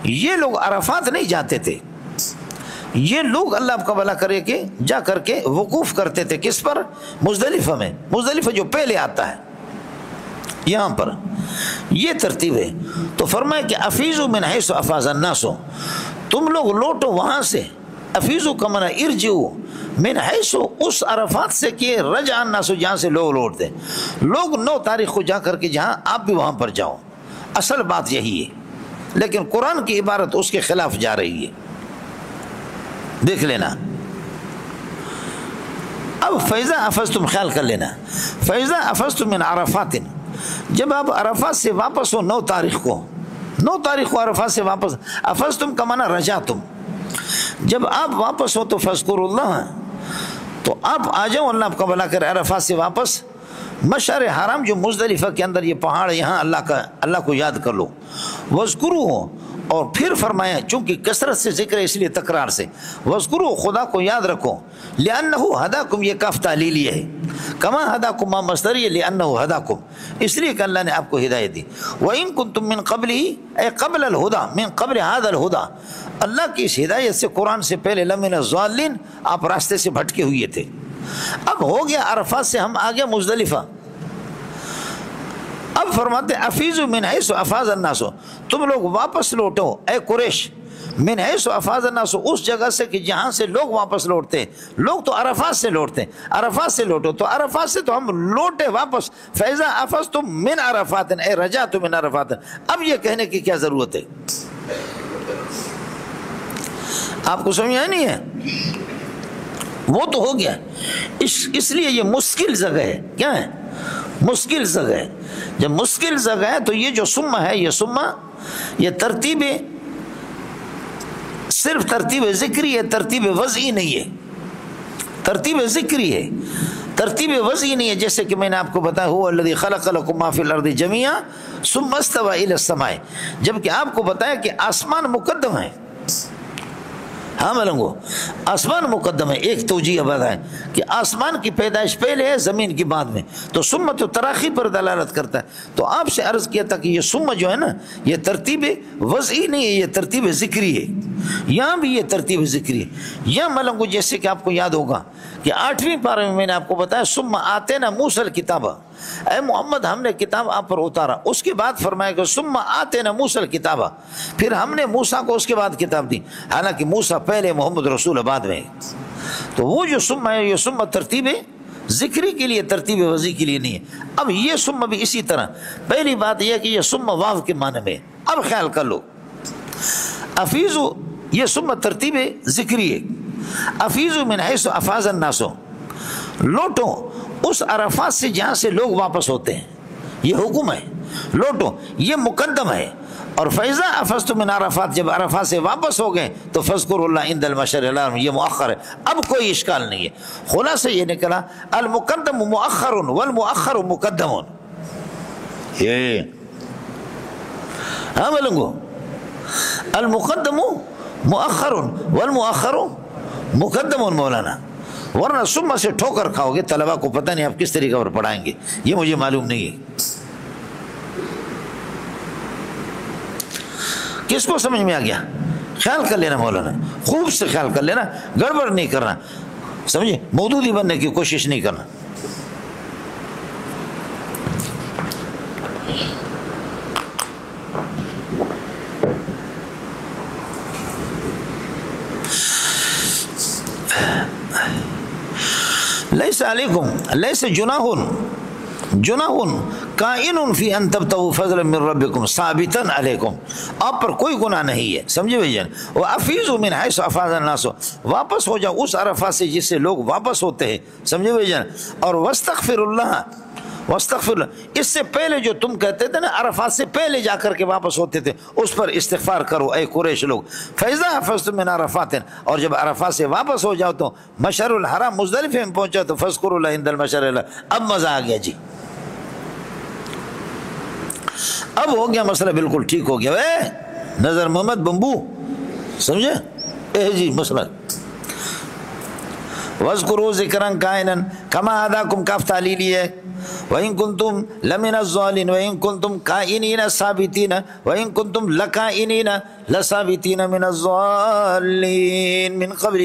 یہ لوگ عرفات نہیں جاتے تھے، یہ لوگ اللہ آپ کا بھلا کرے کہ جا کر کے وقوف کرتے تھے کس پر؟ مزدلفہ میں، مزدلفہ جو پہلے آتا ہے یہاں پر، یہ ترتیب ہے، تو فرمایا کہ افیزو من حیث افاض الناس، تم لوگ لوٹو وہاں سے، افیزو کا معنی ارجعو، من حیث اس عرفات سے کہ رجع الناس جہاں سے لوگ لوٹتے، لوگ 9 تاریخ کو جا کر کے جہاں آپ بھی وہاں پر جاؤ، اصل بات یہی ہے، لیکن قرآن کی عبارت اس کے خلاف جا رہی ہے، دیکھ لینا۔ اب فیضا افضتم، خیال کر لینا، فیضا افضتم من عرفات، جب آپ عرفات سے واپس ہو 9 تاریخ کو، 9 تاریخ کو عرفات سے واپس، افضتم کا معنی رجعتم، جب آپ واپس ہو تو فذکروا اللہ، تو آپ آ جاؤ اللہ آپ کا بھلا کرے عرفات سے واپس، مشعر حرام جو مزدلفہ کے اندر یہ پہاڑ، یہاں اللہ کو یاد کر لو، وذکروا، اور پھر فرمایا چونکہ کثرت سے ذکر ہے اس لیے تکرار سے، وذکروا، خدا کو یاد رکھو، لأنہ ہداکم، یہ کاف تعلیلیہ ہے، کما ہداکم ما مصدریہ، لأنہ ہداکم، اس لیے کہ اللہ نے آپ کو ہدایت دی، وَإِن كُنتُم مِّن قَبْلِهِ اے قبل الہدى، من قبل هذا الہدى، اللہ کی اس ہدایت سے قرآن سے پہلے لمن الضالین، آپ راستے سے بھٹکے ہوئے تھے، اب ہو گیا عرفات سے ہم آگے مزدلفہ، اب فرماتے ہیں افیزو من حیث افاض الناس، تم لوگ واپس لوٹو اے قریش، من حیث افاض الناس، اس جگہ سے کہ جہاں سے لوگ واپس لوٹتے ہیں، لوگ تو عرفات سے لوٹتے ہیں، عرفات سے لوٹو، تو عرفات سے تو ہم لوٹے واپس، فیضا افضتم من عرفات اے رجعت من عرفات، اب یہ کہنے کی کیا ضرورت ہے؟ آپ کو سمجھ نہیں ہے؟ وہ تو ہو گیا، اس لیے یہ مشکل جگہ ہے، کیا ہے؟ مشکل جگہ ہے، جب مشکل جگہ ہے تو یہ جو سمہ ہے، یہ سمہ یہ ترتیب صرف ترتیب ذکری ہے، ترتیب وضعی نہیں ہے، ترتیب ذکری ہے، ترتیب وضعی نہیں ہے، جیسے کہ میں نے آپ کو بتایا هو الذی خلق لکم ما فی الارض جمیعا ثم استوى الی السماء، جبکہ آپ کو بتایا کہ آسمان مقدم ہے. ہاں ملنگو، آسمان مقدم ہے. ایک توجیہ بتائیں کہ آسمان کی پیدائش پہلے ہے، زمین کی بعد میں، تو ثم تو تراخی پر دلالت کرتا ہے. تو آپ سے عرض کیا تھا کہ یہ ثم جو ہے نا، یہ ترتیب وضعی نہیں ہے، یہ ترتیب ذکری ہے. یہاں بھی یہ ترتیب ذکری ہے. یا ملنگو جیسے کہ آپ کو یاد ہوگا کہ 8ویں پارے میں نے آپ کو بتایا ثم آتینا موسیٰ الکتاب، اے محمد ہم نے کتاب آپ پر اتارا. اس کے بعد فرمایا کہ ثم آتینا موسیٰ الکتاب، پھر ہم نے موسیٰ کو اس کے بعد کتاب دی. حالانکہ موسیٰ پہلے، محمد رسول بعد میں. تو وہ جو ثم ہے، یہ ثم ترتیب ذکری کے لیے، ترتیب وضعی کے لیے نہیں ہے. اب یہ ثم بھی اسی طرح، پہلی بات یہ کہ یہ ثم واو کے معنی میں. اب خیال کر لو، افیزو یہ ثم ترتیب ذکری ہے. افیزو من حیث افاظ الناس، لوٹو اس عرفات سے جہاں سے لوگ واپس ہوتے ہیں، یہ حکم ہے. لوٹو یہ مقدم ہے. اور فیضا افضتم من عرفات، جب عرفات سے واپس ہو گئے تو فاذکروا اللہ عند المشعر الحرام، یہ مؤخر ہے. اب کوئی اشکال نہیں ہے. خلاصہ یہ نکلا المقدم مؤخر والمؤخر مقدم. یہ ہاں بولو، المقدم مؤخر والمؤخر مقدم. مولانا ورنہ ثم سے ٹھوکر کھاؤ گے. طلبہ کو پتہ نہیں آپ کس طریقے پر پڑھائیں گے، یہ مجھے معلوم نہیں ہے. کس کو سمجھ میں آ گیا؟ خیال کر لینا مولانا، خوب سے خیال کر لینا، گڑبڑ نہیں کرنا، سمجھے؟ مودودی بننے کی کوشش نہیں کرنا. لیس علیکم، لیس جناح کائن فی ان تبتغوا فضلا من ربکم ثابتا علیکم، آپ پر کوئی گناہ نہیں ہے. سمجھے بھائی جان؟ وافیضوا من حیث افاض الناس، واپس ہو جاؤ اس عرفات سے جس سے لوگ واپس ہوتے ہیں. سمجھے بھائی جان؟ اور واستغفر اللہ، واستغفر اللہ، اس سے پہلے جو تم کہتے تھے نا، عرفات سے پہلے جا کر کے واپس ہوتے تھے، اس پر استغفار کرو اے قریش لوگ. فیضا افضتم من عرفات، اور جب عرفات سے واپس ہو جاؤ تو مشعر الحرام مزدلفہ میں پہنچا تو فاذکروا اللہ عند المشعر الحرام. اب مزہ آ گیا جی، اب ہو گیا مسئلہ بالکل ٹھیک ہو گیا. نظر محمد بمبو، سمجھے؟ جی مسئلہ وَاذْكُرُوا ذِكْرًا قَائِلًا كَمَا هَدَاكُمْ کاف تعلیلی ہے. وَإِن كُنْتُمْ لَمِنَ الضَّالِّينَ وَإِن كُنْتُمْ كَائِنِينَ ثَابِتِينَ وَإِن كُنْتُمْ لَكَائِنِينَ لَثَابِتِينَ مِنَ الضَّالِّينَ مِنْ قَبْلِ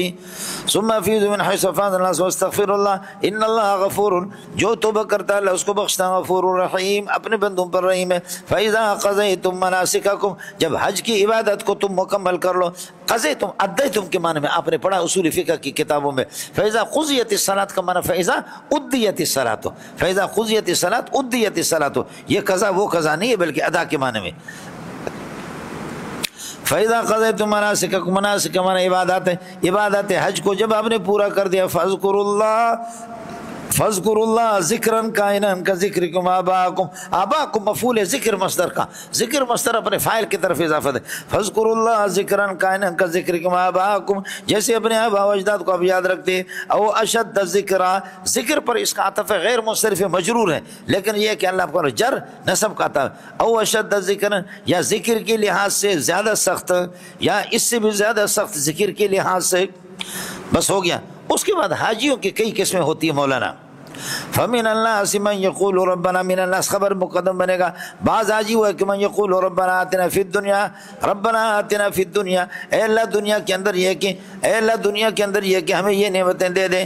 ثُمَّ أَفِيضُوا مِنْ حَيْثُ أَفَاضَ النَّاسُ وَاسْتَغْفِرُوا اللَّهَ إِنَّ اللَّهَ غَفُورٌ، جو توبہ کرتا ہے اللہ اس کو بخشتا ہے. غفور رحیم، اپنے بندوں پر رحیم ہے. فَإِذَا قَضَيْتُم مَّنَاسِكَكُمْ، جب حج کی عبادت کو تم مکمل کر لو. قضیتم، ادیتم کے معنی میں آپ نے پڑھا اصول فقہ کی کتابوں میں. فَإِذَا قُضِيَتِ الصَّلَاةُ کا معنی فَإِذَا أُدِّيَتِ الصَّلَاةُ، فَإِذَا قُضِيَتِ الصَّلَاةُ أُدِّيَتِ الصَّلَاةُ. یہ قضا وہ قضا نہیں ہے بلکہ ادا کے معنی میں. فَإِذَا قَضَيْتُم مَّنَاسِكَكُمْ، مناسک معنی عبادات ہے، عبادت حج کو جب آپ نے پورا کر دیا. فَاذْكُرُوا اللَّهَ، فَاذْكُرُوا اللَّهَ ذِكْرًا قَائِلًا كَذِكْرِكُمْ آبَاءَكُمْ. آباءکم مفعول ہے ذکر مصدر کا، ذکر مصدر اپنے فاعل کی طرف اضافت ہے. فَاذْكُرُوا اللَّهَ ذِكْرًا قَائِلًا كَذِكْرِكُمْ آبَاءَكُمْ، جیسے اپنے آباء و اجداد کو آپ یاد رکھتے ہیں. او اشد ذکرا، ذکر پر اس کا عطف غیر منصرف مجرور ہے، لیکن یہ کہ اللہ پر جر نصب کا تھا. او اشد ذکر، یا ذکر کے لحاظ سے زیادہ سخت، یا اس سے بھی زیادہ سخت ذکر کے لحاظ سے. بس ہو گیا. اس کے بعد حاجیوں کی کئی قسمیں ہوتی ہیں مولانا. فَمِنَ النَّاسِ مَن يَقُولُ رَبَّنَا، من الناس خبر مقدم بنے گا. بعض حاجی ہوا کہ من يقول ربنا آتنا فی الدنیا، ربنا آتنا فی الدنیا، اے اللہ دنیا کے اندر یہ کہ، اے اللہ دنیا کے اندر یہ کہ ہمیں یہ نعمتیں دے دے.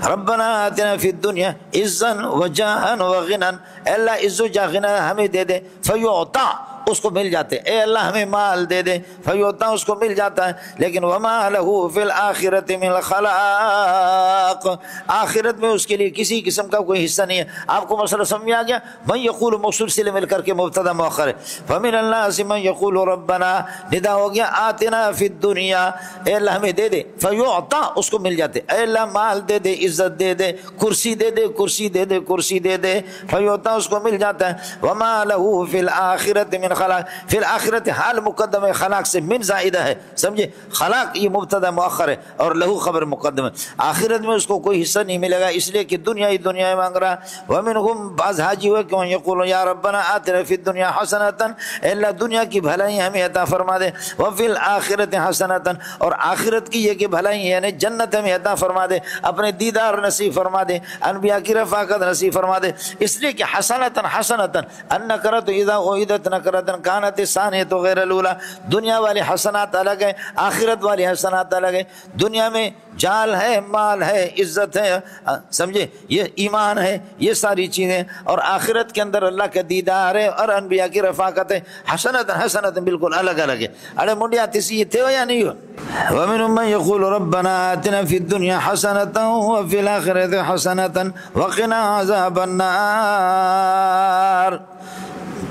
ربنا آتنا فی الدنیا عزا وجاہا وغنا، اے اللہ عز و جاہ غنا ہمیں دے دے. فیعطا، اس کو مل جاتے. اے اللہ ہمیں مال دے دے، فیعطا اس کو مل جاتا ہے. لیکن وما لہ فی الآخرۃ من خلاق، آخرت میں اس کے لیے کسی قسم کا کوئی حصہ نہیں ہے. آپ کو مسئلہ سمجھ آ گیا؟ من یقول موصول سے مل کر کے مبتدا مؤخر ہے. فمن الناس من یقول ربنا، ندا ہو گیا آتنا فی الدنیا، اے اللہ ہمیں دے دے. فیعطا، اس کو مل جاتے. اے اللہ مال دے دے، عزت دے دے، کرسی دے دے، کرسی دے دے، کرسی دے دے. فیعطا، اس کو مل جاتا ہے. وما لہ فی الآخرۃ من خلاق فی الآخرت حال مقدم ہے خلاق سے من زائدہ ہے سمجھے خلاق یہ مبتدا مؤخر ہے اور لہو خبر مقدم ہے آخرت میں اس کو کوئی حصہ نہیں ملے گا اس لیے کہ دنیا ہی دنیا میں مانگ رہا ومنہم بعض حاجی ہوئے کہ یقول یا ربنا آتنا فی الدنیا حسنۃ اے اللہ دنیا کی بھلائی ہمیں عطا فرما دے وفی الآخرت حسنۃ اور آخرت کی یہ کہ بھلائی یعنی جنت ہمیں عطا فرما دے اپنے دیدار نصیب فرما دے انبیاء کی رفاقت نصیب فرما دے اس لیے کہ حسنۃ حسنۃ النکرۃ اذا اعیدت نکرۃ کانت ثانیۃ غیر الاولی دنیا والے حسنات الگ ہے آخرت والے حسنات الگ ہے دنیا میں جال ہے مال ہے عزت ہے سمجھے یہ ایمان ہے یہ ساری چیزیں اور آخرت کے اندر اللہ کا دیدار ہے اور انبیاء کی رفاقت ہے حسنۃ حسنۃ بالکل الگ الگ ہے ارے منڈیا تسی تھے ہو یا نہیں ہو ومنهم من يقول ربنا آتنا في الدنيا حسنة وفي الآخرة حسنة وقنا عذاب النار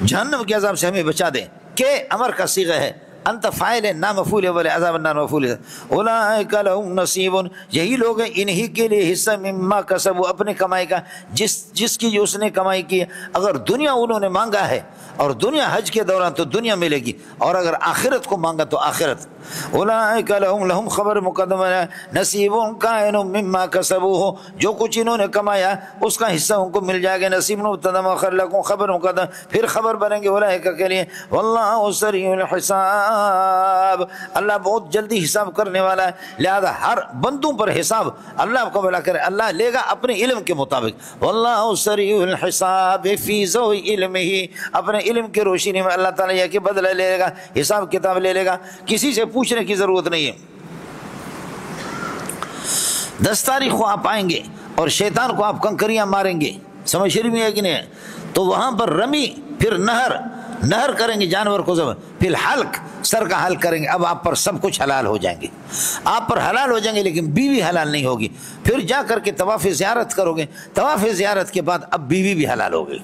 جہنم کے عذاب سے ہمیں بچا دے کہ امر کا صیغہ ہے انت فاعل نا مفعول ہے عذاب النار مفعول ہے اولئک لهم نصیب یہی لوگ ہیں انہی کے لیے حصہ مما کسبوا اپنے کمائی کا جس کی جو اس نے کمائی کی اگر دنیا انہوں نے مانگا ہے اور دنیا حج کے دوران تو دنیا ملے گی اور اگر آخرت کو مانگا تو آخرت اولئک لهم خبر مقدم ہے نصیب کائن مما کسبوا جو کچھ انہوں نے کمایا اس کا حصہ ان کو مل جائے گا نصیب مبتدا مؤخر لکم خبر مقدم پھر خبر بنیں گے اولئک کے لیے واللہ سریع الحساب اللہ بہت جلدی حساب کرنے والا ہے لہذا ہر بندوں پر حساب اللہ کو بلا کرے اللہ لے گا اپنے علم کے مطابق واللہ سریع الحساب فی ذوی علمہ اپنے علم کی روشنی میں اللہ تعالیٰ یہ کہ بدلہ لے گا حساب کتاب لے لے گا کسی سے پوچھنے کی ضرورت نہیں ہے 10 تاریخ کو آپ آئیں گے اور شیطان کو آپ کنکریاں ماریں گے سمجھ شریف میں ہے کہ نہیں تو وہاں پر رمی پھر نہر کریں گے جانور کو پھر حلق سر کا حلق کریں گے اب آپ پر سب کچھ حلال ہو جائیں گے آپ پر حلال ہو جائیں گے لیکن بیوی حلال نہیں ہوگی پھر جا کر کے طواف زیارت کرو گے طواف زیارت کے بعد اب بیوی بھی حلال ہوگی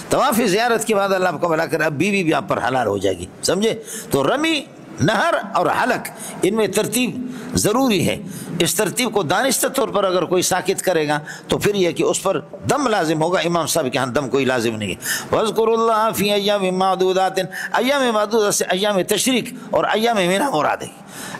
طواف زیارت کے بعد اللہ آپ کو بلا کر اب بیوی بھی آپ پر حلال ہو جائے گی سمجھے تو رمی نہر اور حلق ان میں ترتیب ضروری ہے اس ترتیب کو دانستہ طور پر اگر کوئی ساکت کرے گا تو پھر یہ کہ اس پر دم لازم ہوگا امام صاحب کے ہاں دم کوئی لازم نہیں ہے وَاذْكُرُوا اللَّهَ فِي أَيَّامٍ مَّعْدُودَاتٍ ایام معدودات سے ایام تشریق اور ایام مینا مراد ہے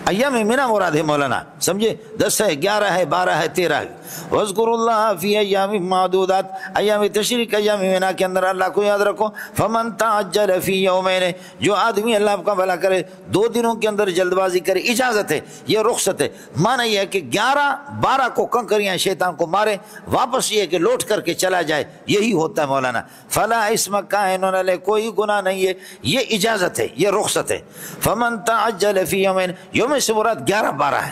ایام مینا مراد ہے مولانا سمجھے 10 ہے 11 ہے 12 ہے 13 ہے وَاذْكُرُوا اللَّهَ فِي أَيَّامٍ مَّعْدُودَاتٍ ایام تشریق ایام مینا کے اندر اللہ کو یاد رکھو فَمَن تَعَجَّلَ فِي يَوْمَيْنِ جو آدمی اللہ آپ کا بھلا کرے 2 دنوں کے اندر جلد بازی کرے اجازت ہے یہ رخصت ہے معنی یہ ہے کہ 11-12 کو کنکریاں شیطان کو مارے واپس یہ کہ لوٹ کر کے چلا جائے یہی ہوتا ہے مولانا فلا اسم کائن علیہ کوئی گناہ نہیں ہے یہ اجازت ہے یہ رخصت ہے فمن تعجل فی یومین یوم سے مراد 11-12 ہے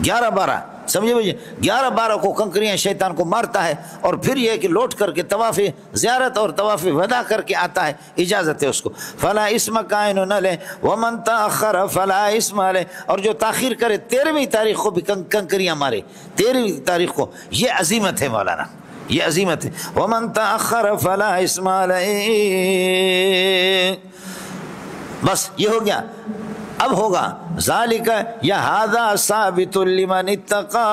11-12 سمجھے بھائی 11-12 کو کنکریاں شیطان کو مارتا ہے اور پھر یہ کہ لوٹ کر کے طواف زیارت اور طواف ودا کر کے آتا ہے اجازت ہے اس کو فلا اسم کائن علیہ ومن تاخر فلا اسم علیہ اور جو تاخیر کرے 13ویں تاریخ کو بھی کنکریاں مارے 13ویں تاریخ کو یہ عظیمت ہے مولانا یہ عظیمت ہے ومن تاخر فلا اسم علیہ بس یہ ہو گیا اب ہوگا ذالک یا ھذا ثابت لمن اتقى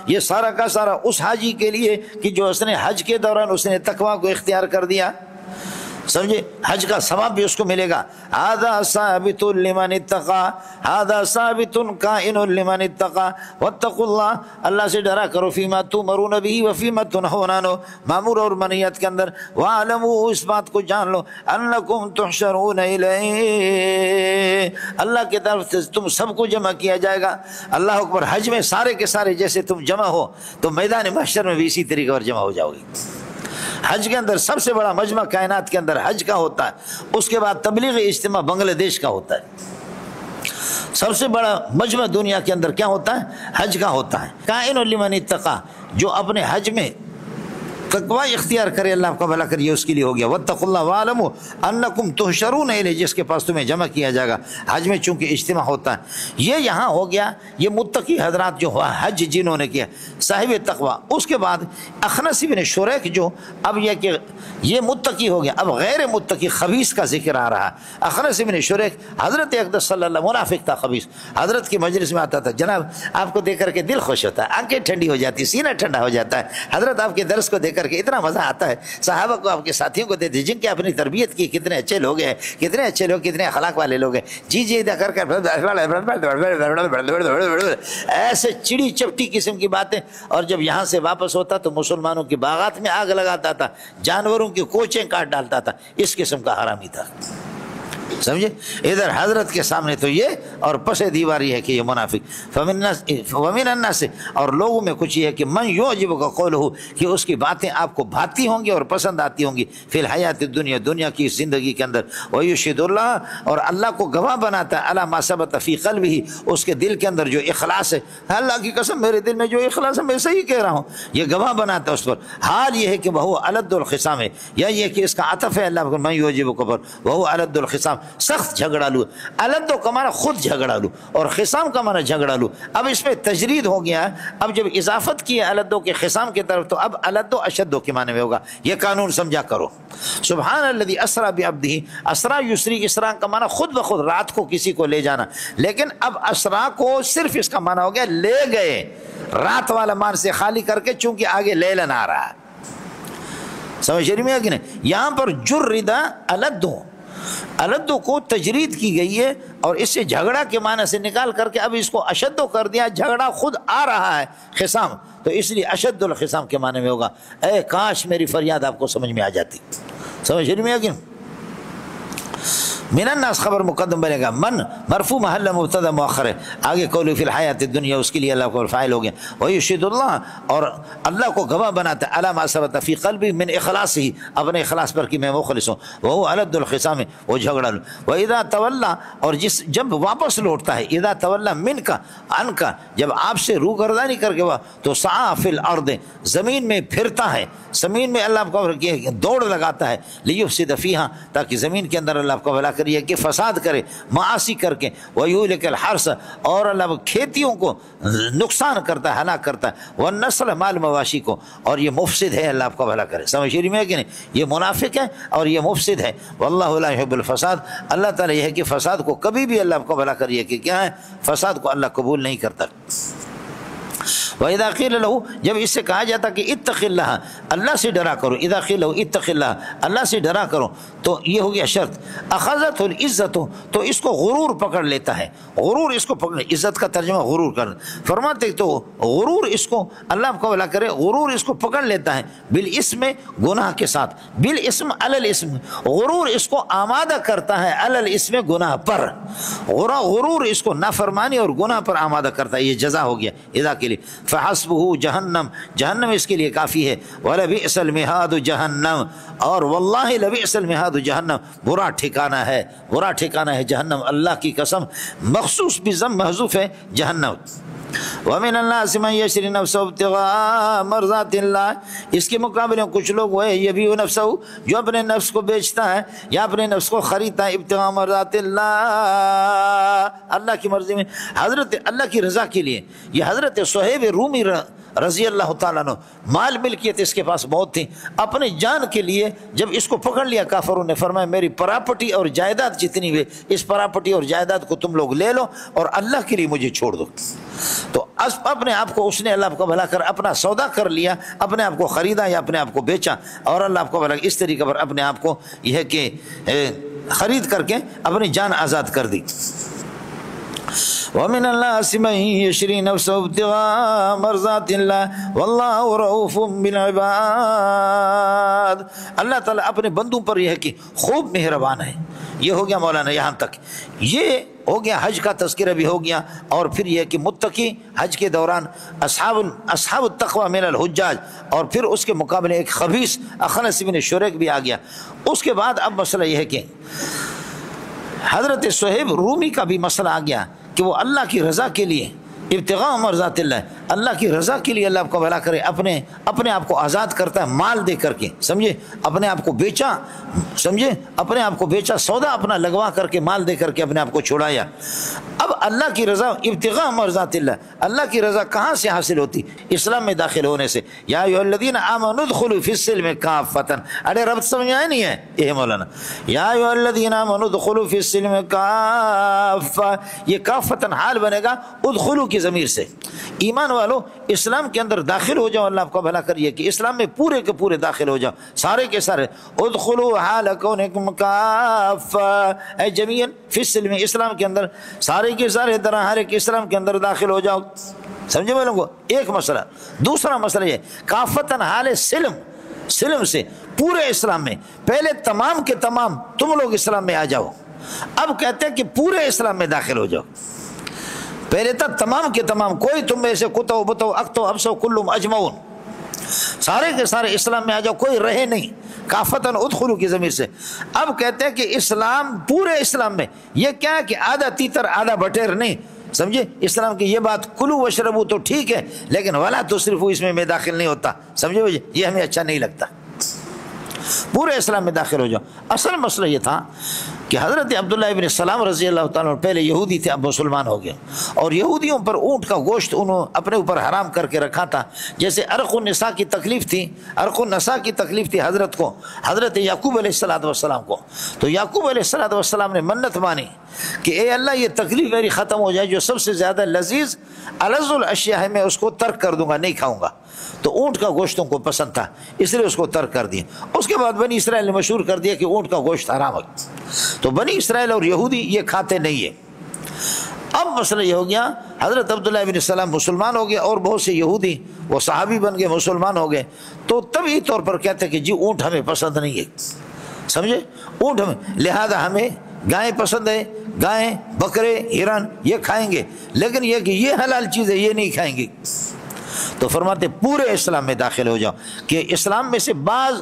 یہ سارا کا سارا اس حاجی کے لیے کہ جو اس نے حج کے دوران اس نے تقوی کو اختیار کر دیا سمجھے حج کا ثواب بھی اس کو ملے گا ھذا ثابت لمن اتقى ھذا ثابت کائن لمن اتقى واتقوا اللہ اللہ سے ڈرا کرو فیما تؤمرون به وفیما تنهون عنه مامور اور منہیات کے اندر واعلموا اس بات کو جان لو انکم تحشرون الیہ اللہ کی طرف سے تم سب کو جمع کیا جائے گا اللہ اکبر حج میں سارے کے سارے جیسے تم جمع ہو تو میدان محشر میں بھی اسی طریقے پر جمع ہو جاؤ گے حج کے اندر سب سے بڑا مجمع کائنات کے اندر حج کا ہوتا ہے اس کے بعد تبلیغ اجتماع بنگلہ دیش کا ہوتا ہے سب سے بڑا مجمع دنیا کے اندر کیا ہوتا ہے حج کا ہوتا ہے کائن لمن اتقى جو اپنے حج میں تقوی اختیار کرے اللہ آپ کا بھلا کریے اس کے لیے ہو گیا واتقوا اللہ واعلموا انکم تحشرون الیہ جس کے پاس تمہیں جمع کیا جائے گا حج میں چونکہ اجتماع ہوتا ہے یہ یہاں ہو گیا یہ متقی حضرات جو ہوا حج جنہوں نے کیا صاحب تقوی اس کے بعد اخنس بن شریک جو اب یہ کہ یہ متقی ہو گیا اب غیر متقی خبیث کا ذکر آ رہا اخنس بن شریک حضرت اقدس صلی اللہ منافق تھا خبیث حضرت کی مجلس میں آتا تھا جناب آپ کو دیکھ کر کے دل خوش ہوتا ہے آنکھیں ٹھنڈی ہو جاتی سینہ ٹھنڈا ہو جاتا ہے حضرت آپ کے درس کو دیکھ کر کے اتنا مزہ آتا ہے، صحابہ کو آپ کے ساتھیوں کو دیتے جن کے اپنی تربیت کی، کتنے اچھے لوگ ہیں، کتنے اچھے لوگ، کتنے اخلاق والے لوگ ہیں، جی جی کر کر ایسے چڑی چپٹی قسم کی باتیں. اور جب یہاں سے واپس ہوتا تو مسلمانوں کی باغات میں آگ لگاتا تھا، جانوروں کی کوچیں کاٹ ڈالتا تھا. اس قسم کا حرامی تھا، سمجھے. ادھر حضرت کے سامنے تو یہ، اور پس دیواری ہے کہ یہ منافق. ومن الناس، اور لوگوں میں کچھ یہ ہے کہ من یعجبک قولہ، کہ اس کی باتیں آپ کو بھاتی ہوں گی اور پسند آتی ہوں گی، فی الحیات الدنیا، دنیا کی زندگی کے اندر. ویشہد اللہ، اور اللہ کو گواہ بناتا ہے، علی ما ثبت فی قلبہ، اس کے دل کے اندر جو اخلاص ہے. اللہ کی قسم میرے دل میں جو اخلاص ہے میں صحیح کہہ رہا ہوں، یہ گواہ بناتا ہے اس پر. حال یہ ہے کہ وہ الد الخصام ہے، یا یہ کہ اس کا عطف ہے اللہ پر، من یعجبک پر وہ الد الخصام، سخت جھگڑالو. الدو کا معنی خود جھگڑالو، اور خصام کا معنی جھگڑالو. اب اس میں تجرید ہو گیا. اب جب اضافت کی ہے الدو کے خصام کی طرف، تو اب الدو اشدو کے معنی میں ہوگا. یہ قانون سمجھا کرو. سبحان الذی اسری بعبدہ، اسرا یسری، اسرا کا معنی خود بخود رات کو کسی کو لے جانا، لیکن اب اسرا کو صرف اس کا معنی ہو گیا لے گئے، رات والا مان سے خالی کر کے، چونکہ آگے لیلن آ رہا ہے. سمجھ رہی میں کہ نہیں. یہاں پر جردا الدو، الدو کو تجرید کی گئی ہے، اور اس سے جھگڑا کے معنی سے نکال کر کے اب اس کو اشدو کر دیا. جھگڑا خود آ رہا ہے، خصام، تو اس لیے اشد الخصام کے معنی میں ہوگا. اے کاش میری فریاد آپ کو سمجھ میں آ جاتی. سمجھ رہی میں کہ من الناس خبر مقدم بنے گا، من مرفوع محل مبتدا مؤخر ہے. آگے قول فی الحیات الدنیا، اس کے لیے اللہ کو فاعل ہو گیا. ویشہد اللہ، اور اللہ کو گواہ بناتا ہے، علی ما ثبت فی قلبی من اخلاص ہی، اپنے اخلاص پر کہ میں مخلص ہوں. وہ الد الخصام، وہ جھگڑا لو. واذا تولا، اور جب واپس لوٹتا ہے، اذا تولا من کا، ان کا، جب آپ سے روگردانی کر کے وہ، تو سعی فی الارض، زمین میں پھرتا ہے، زمین میں اللہ کو دوڑ لگاتا ہے. لیفسد فیہا، تاکہ زمین کے اندر اللہ کو بھلا کریے کہ فساد کرے، معاصی کر کے. ویہلک الحرث، اور اللہ کھیتیوں کو نقصان کرتا ہے، ہلاک کرتا ہے. والنسل مال مواشی کو، اور یہ مفسد ہے، اللہ آپ کو بھلا کرے. سمجھ رہی میں کہ نہیں. یہ منافق ہے اور یہ مفسد ہے. واللہ لا يحب الفساد، اللہ تعالیٰ یہ ہے کہ فساد کو کبھی بھی اللہ آپ کو بھلا کریے کہ کیا ہے، فساد کو اللہ قبول نہیں کرتا. وَإِذَا قِيلَ لَهُ، جب اس سے کہا جاتا کہ اتق اللہ، اللہ سے ڈرا کرو. اذا قیل لہ اتق اللہ، اللہ سے ڈرا کرو، تو یہ ہو گیا شرط. اخذت العزت، تو اس کو غرور پکڑ لیتا ہے. غرور اس کو پکڑ، عزت کا ترجمہ غرور کرنا. فرماتے تو غرور اس کو اللہ آپ کو بھلا کرے، غرور اس کو پکڑ لیتا ہے. بالاسم، گناہ کے ساتھ. بالاسم علی الاسم، غرور اس کو آمادہ کرتا ہے علی الاسم، گناہ پر. غرور اس کو نافرمانی اور گناہ پر آمادہ کرتا ہے. یہ جزا ہو گیا اذا کے لیے. فحسبہ جہنم، جہنم اس کے لیے کافی ہے. وَلَبِئْسَ الْمِہَادُ جہنم، اور واللہ لبئس المہاد جہنم، برا ٹھکانہ ہے، برا ٹھکانہ ہے جہنم. اللہ کی قسم، مخصوص بضم محذوف ہے جہنم. وَمِنَ النَّاسِ مَن يَشْرِي نَفْسَهُ ابْتِغَاءَ مَرْضَاتِ اللَّهِ، اس کے مقابلے میں کچھ لوگ وہ ہے یبیع نفسہ، جو اپنے نفس کو بیچتا ہے یا اپنے نفس کو خریدتا ہے، ابتغاء مرضات اللہ، اللہ کی مرضی میں، حضرت اللہ کی رضا کے لیے. یہ حضرت صہیب رومی رضی اللہ تعالیٰ عنہ، مال ملکیت اس کے پاس بہت تھی. اپنے جان کے لیے جب اس کو پکڑ لیا کافروں نے، فرمایا میری پراپرٹی اور جائیداد جتنی بھی، اس پراپرٹی اور جائیداد کو تم لوگ لے لو اور اللہ کے لیے مجھے چھوڑ دو. تو اپنے آپ کو اس نے اللہ کو بھلا کر اپنا سودا کر لیا، اپنے آپ کو خریدا یا اپنے آپ کو بیچا، اور اللہ آپ کو بھلا اس طریقے پر اپنے آپ کو یہ کہ خرید کر کے اپنی جان آزاد کر دی. وَمِنَ النَّاسِ مَن يَشْرِي نَفْسَهُ ابْتِغَاءَ مَرْضَاتِ اللَّهِ وَاللَّهُ رَءُوفٌ بِالْعِبَادِ، اللہ تعالیٰ اپنے بندوں پر یہ ہے کہ خوب مہربان ہے. یہ ہو گیا مولانا یہاں تک. یہ ہو گیا حج کا تذکرہ بھی ہو گیا، اور پھر یہ کہ متقی حج کے دوران اصحاب التقوی من الحجاج، اور پھر اس کے مقابلے ایک خبیث اخنس بن شریک بھی آ گیا. اس کے بعد اب مسئلہ یہ ہے کہ حضرت صہیب رومی کا بھی مسئلہ آ گیا کہ وہ اللہ کی رضا کے لیے، ابتغاء مرضات اللہ، اللہ کی رضا کے لیے اللہ آپ کو بھلا کرے، اپنے آپ کو آزاد کرتا ہے مال دے کر کے. سمجھے، اپنے آپ کو بیچا، سمجھے، اپنے آپ کو بیچا، سودا اپنا لگوا کر کے، مال دے کر کے اپنے آپ کو چھڑایا. اب اللہ کی رضا، ابتغاء مرضات اللہ، اللہ کی رضا کہاں سے حاصل ہوتی؟ اسلام میں داخل ہونے سے. یا ایھا الذین آمنوا ادخلوا فی السلم کافۃ، ارے رب سمجھ آئے نہیں ہے یہ مولانا. یا ایھا الذین آمنوا ادخلوا فی السلم کافۃ، یہ کافۃ حال بنے گا ادخلوا کی ضمیر سے. ایمان والوں والو اسلام کے اندر داخل ہو جاؤ، اللہ آپ کا بھلا کریے کہ اسلام میں پورے کے پورے داخل ہو جاؤ، سارے کے سارے. ادخلوا حال کونکم کافہ اے جمیعا فی السلم، اسلام کے اندر سارے کے سارے طرح ہر ایک اسلام کے اندر داخل ہو جاؤ. سمجھے میں لوگوں؟ ایک مسئلہ. دوسرا مسئلہ یہ کافتن حال سلم، سلم سے پورے اسلام میں. پہلے تمام کے تمام تم لوگ اسلام میں آ جاؤ، اب کہتے ہیں کہ پورے اسلام میں داخل ہو جاؤ. پہلے تک تمام کے تمام، کوئی تم میں سے کتو بتو اکتو ابسو کلم اجمعون، سارے کے سارے اسلام میں آ جاؤ، کوئی رہے نہیں. کافتن ادخلو کی ضمیر سے. اب کہتے ہیں کہ اسلام پورے اسلام میں، یہ کیا ہے کہ آدھا تیتر آدھا بٹیر نہیں. سمجھے اسلام کی یہ بات کلو وشربو تو ٹھیک ہے، لیکن ولا تو صرف اس میں داخل نہیں ہوتا. سمجھے بھائی یہ ہمیں اچھا نہیں لگتا. پورے اسلام میں داخل ہو جاؤ. اصل مسئلہ یہ تھا کہ حضرت عبداللہ ابن سلام رضی اللہ تعالیٰ پہلے یہودی تھے، اب مسلمان ہو گئے، اور یہودیوں پر اونٹ کا گوشت انہوں اپنے اوپر حرام کر کے رکھا تھا. جیسے عرق النساء کی تکلیف تھی، عرق النساء کی تکلیف تھی حضرت کو، حضرت یعقوب علیہ السلام کو. تو یعقوب علیہ السلام نے منت مانی کہ اے اللہ یہ تکلیف میری ختم ہو جائے، جو سب سے زیادہ لذیذ الذ الاشیاء ہے میں اس کو ترک کر دوں گا، نہیں کھاؤں گا. تو اونٹ کا گوشت ان کو پسند تھا، اس لیے اس کو ترک کر دیا. اس کے بعد بنی اسرائیل نے مشہور کر دیا کہ اونٹ کا گوشت حرام ہے. تو بنی اسرائیل اور یہودی یہ کھاتے نہیں ہیں. اب مسئلہ یہ ہو گیا، حضرت عبداللہ ابن سلام مسلمان ہو گئے اور بہت سے یہودی وہ صحابی بن گئے، مسلمان ہو گئے. تو طبعی طور پر کہتے کہ جی اونٹ ہمیں پسند نہیں ہے. سمجھے؟ اونٹ ہمیں، لہذا ہمیں گائیں پسند ہے، گائیں بکرے ہرن یہ کھائیں گے، لیکن یہ کہ یہ حلال چیز ہے یہ نہیں کھائیں گے. تو فرماتے پورے اسلام میں داخل ہو جاؤ، کہ اسلام میں سے بعض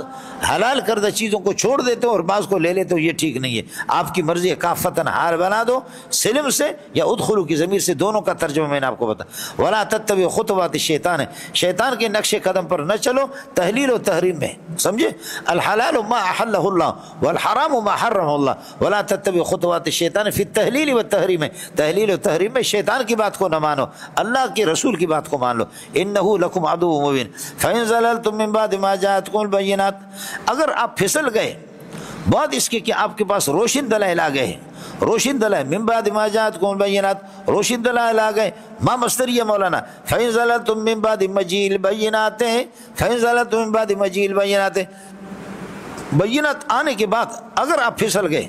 حلال کردہ چیزوں کو چھوڑ دیتے ہو اور بعض کو لے لیتے ہو، یہ ٹھیک نہیں ہے. آپ کی مرضی ہے، کافتن حال بنا دو سلم سے یا ادخلو کی ضمیر سے، دونوں کا ترجمہ میں نے آپ کو بتا. ولا تتبعوا خطوات الشیطان ہے، شیطان کے نقش قدم پر نہ چلو تحلیل و تحریم میں. سمجھے؟ الحلال ما احلہ اللہ والحرام ما حرم اللہ ولا تتبعوا خطوات الشیطان فی التحلیل والتحریم. تحلیل و تحریم میں شیطان کی بات کو نہ مانو، اللہ کے رسول کی بات کو مان لو. انہ لکم عدو مبین فإن زللتم من بعد ما جاءتکم البینات، اگر آپ پھسل گئے بعد اس کے کہ آپ کے پاس روشن دلائل آ گئے، روشن دلائل من بعد ما جاءتکم البینات، روشن دلائل آ گئے. ما مصدری ہے مولانا، فإن زللتم من بعد مجیء البینات، فإن زللتم من بعد مجیء البینات، بینات آنے کے بعد اگر آپ پھسل گئے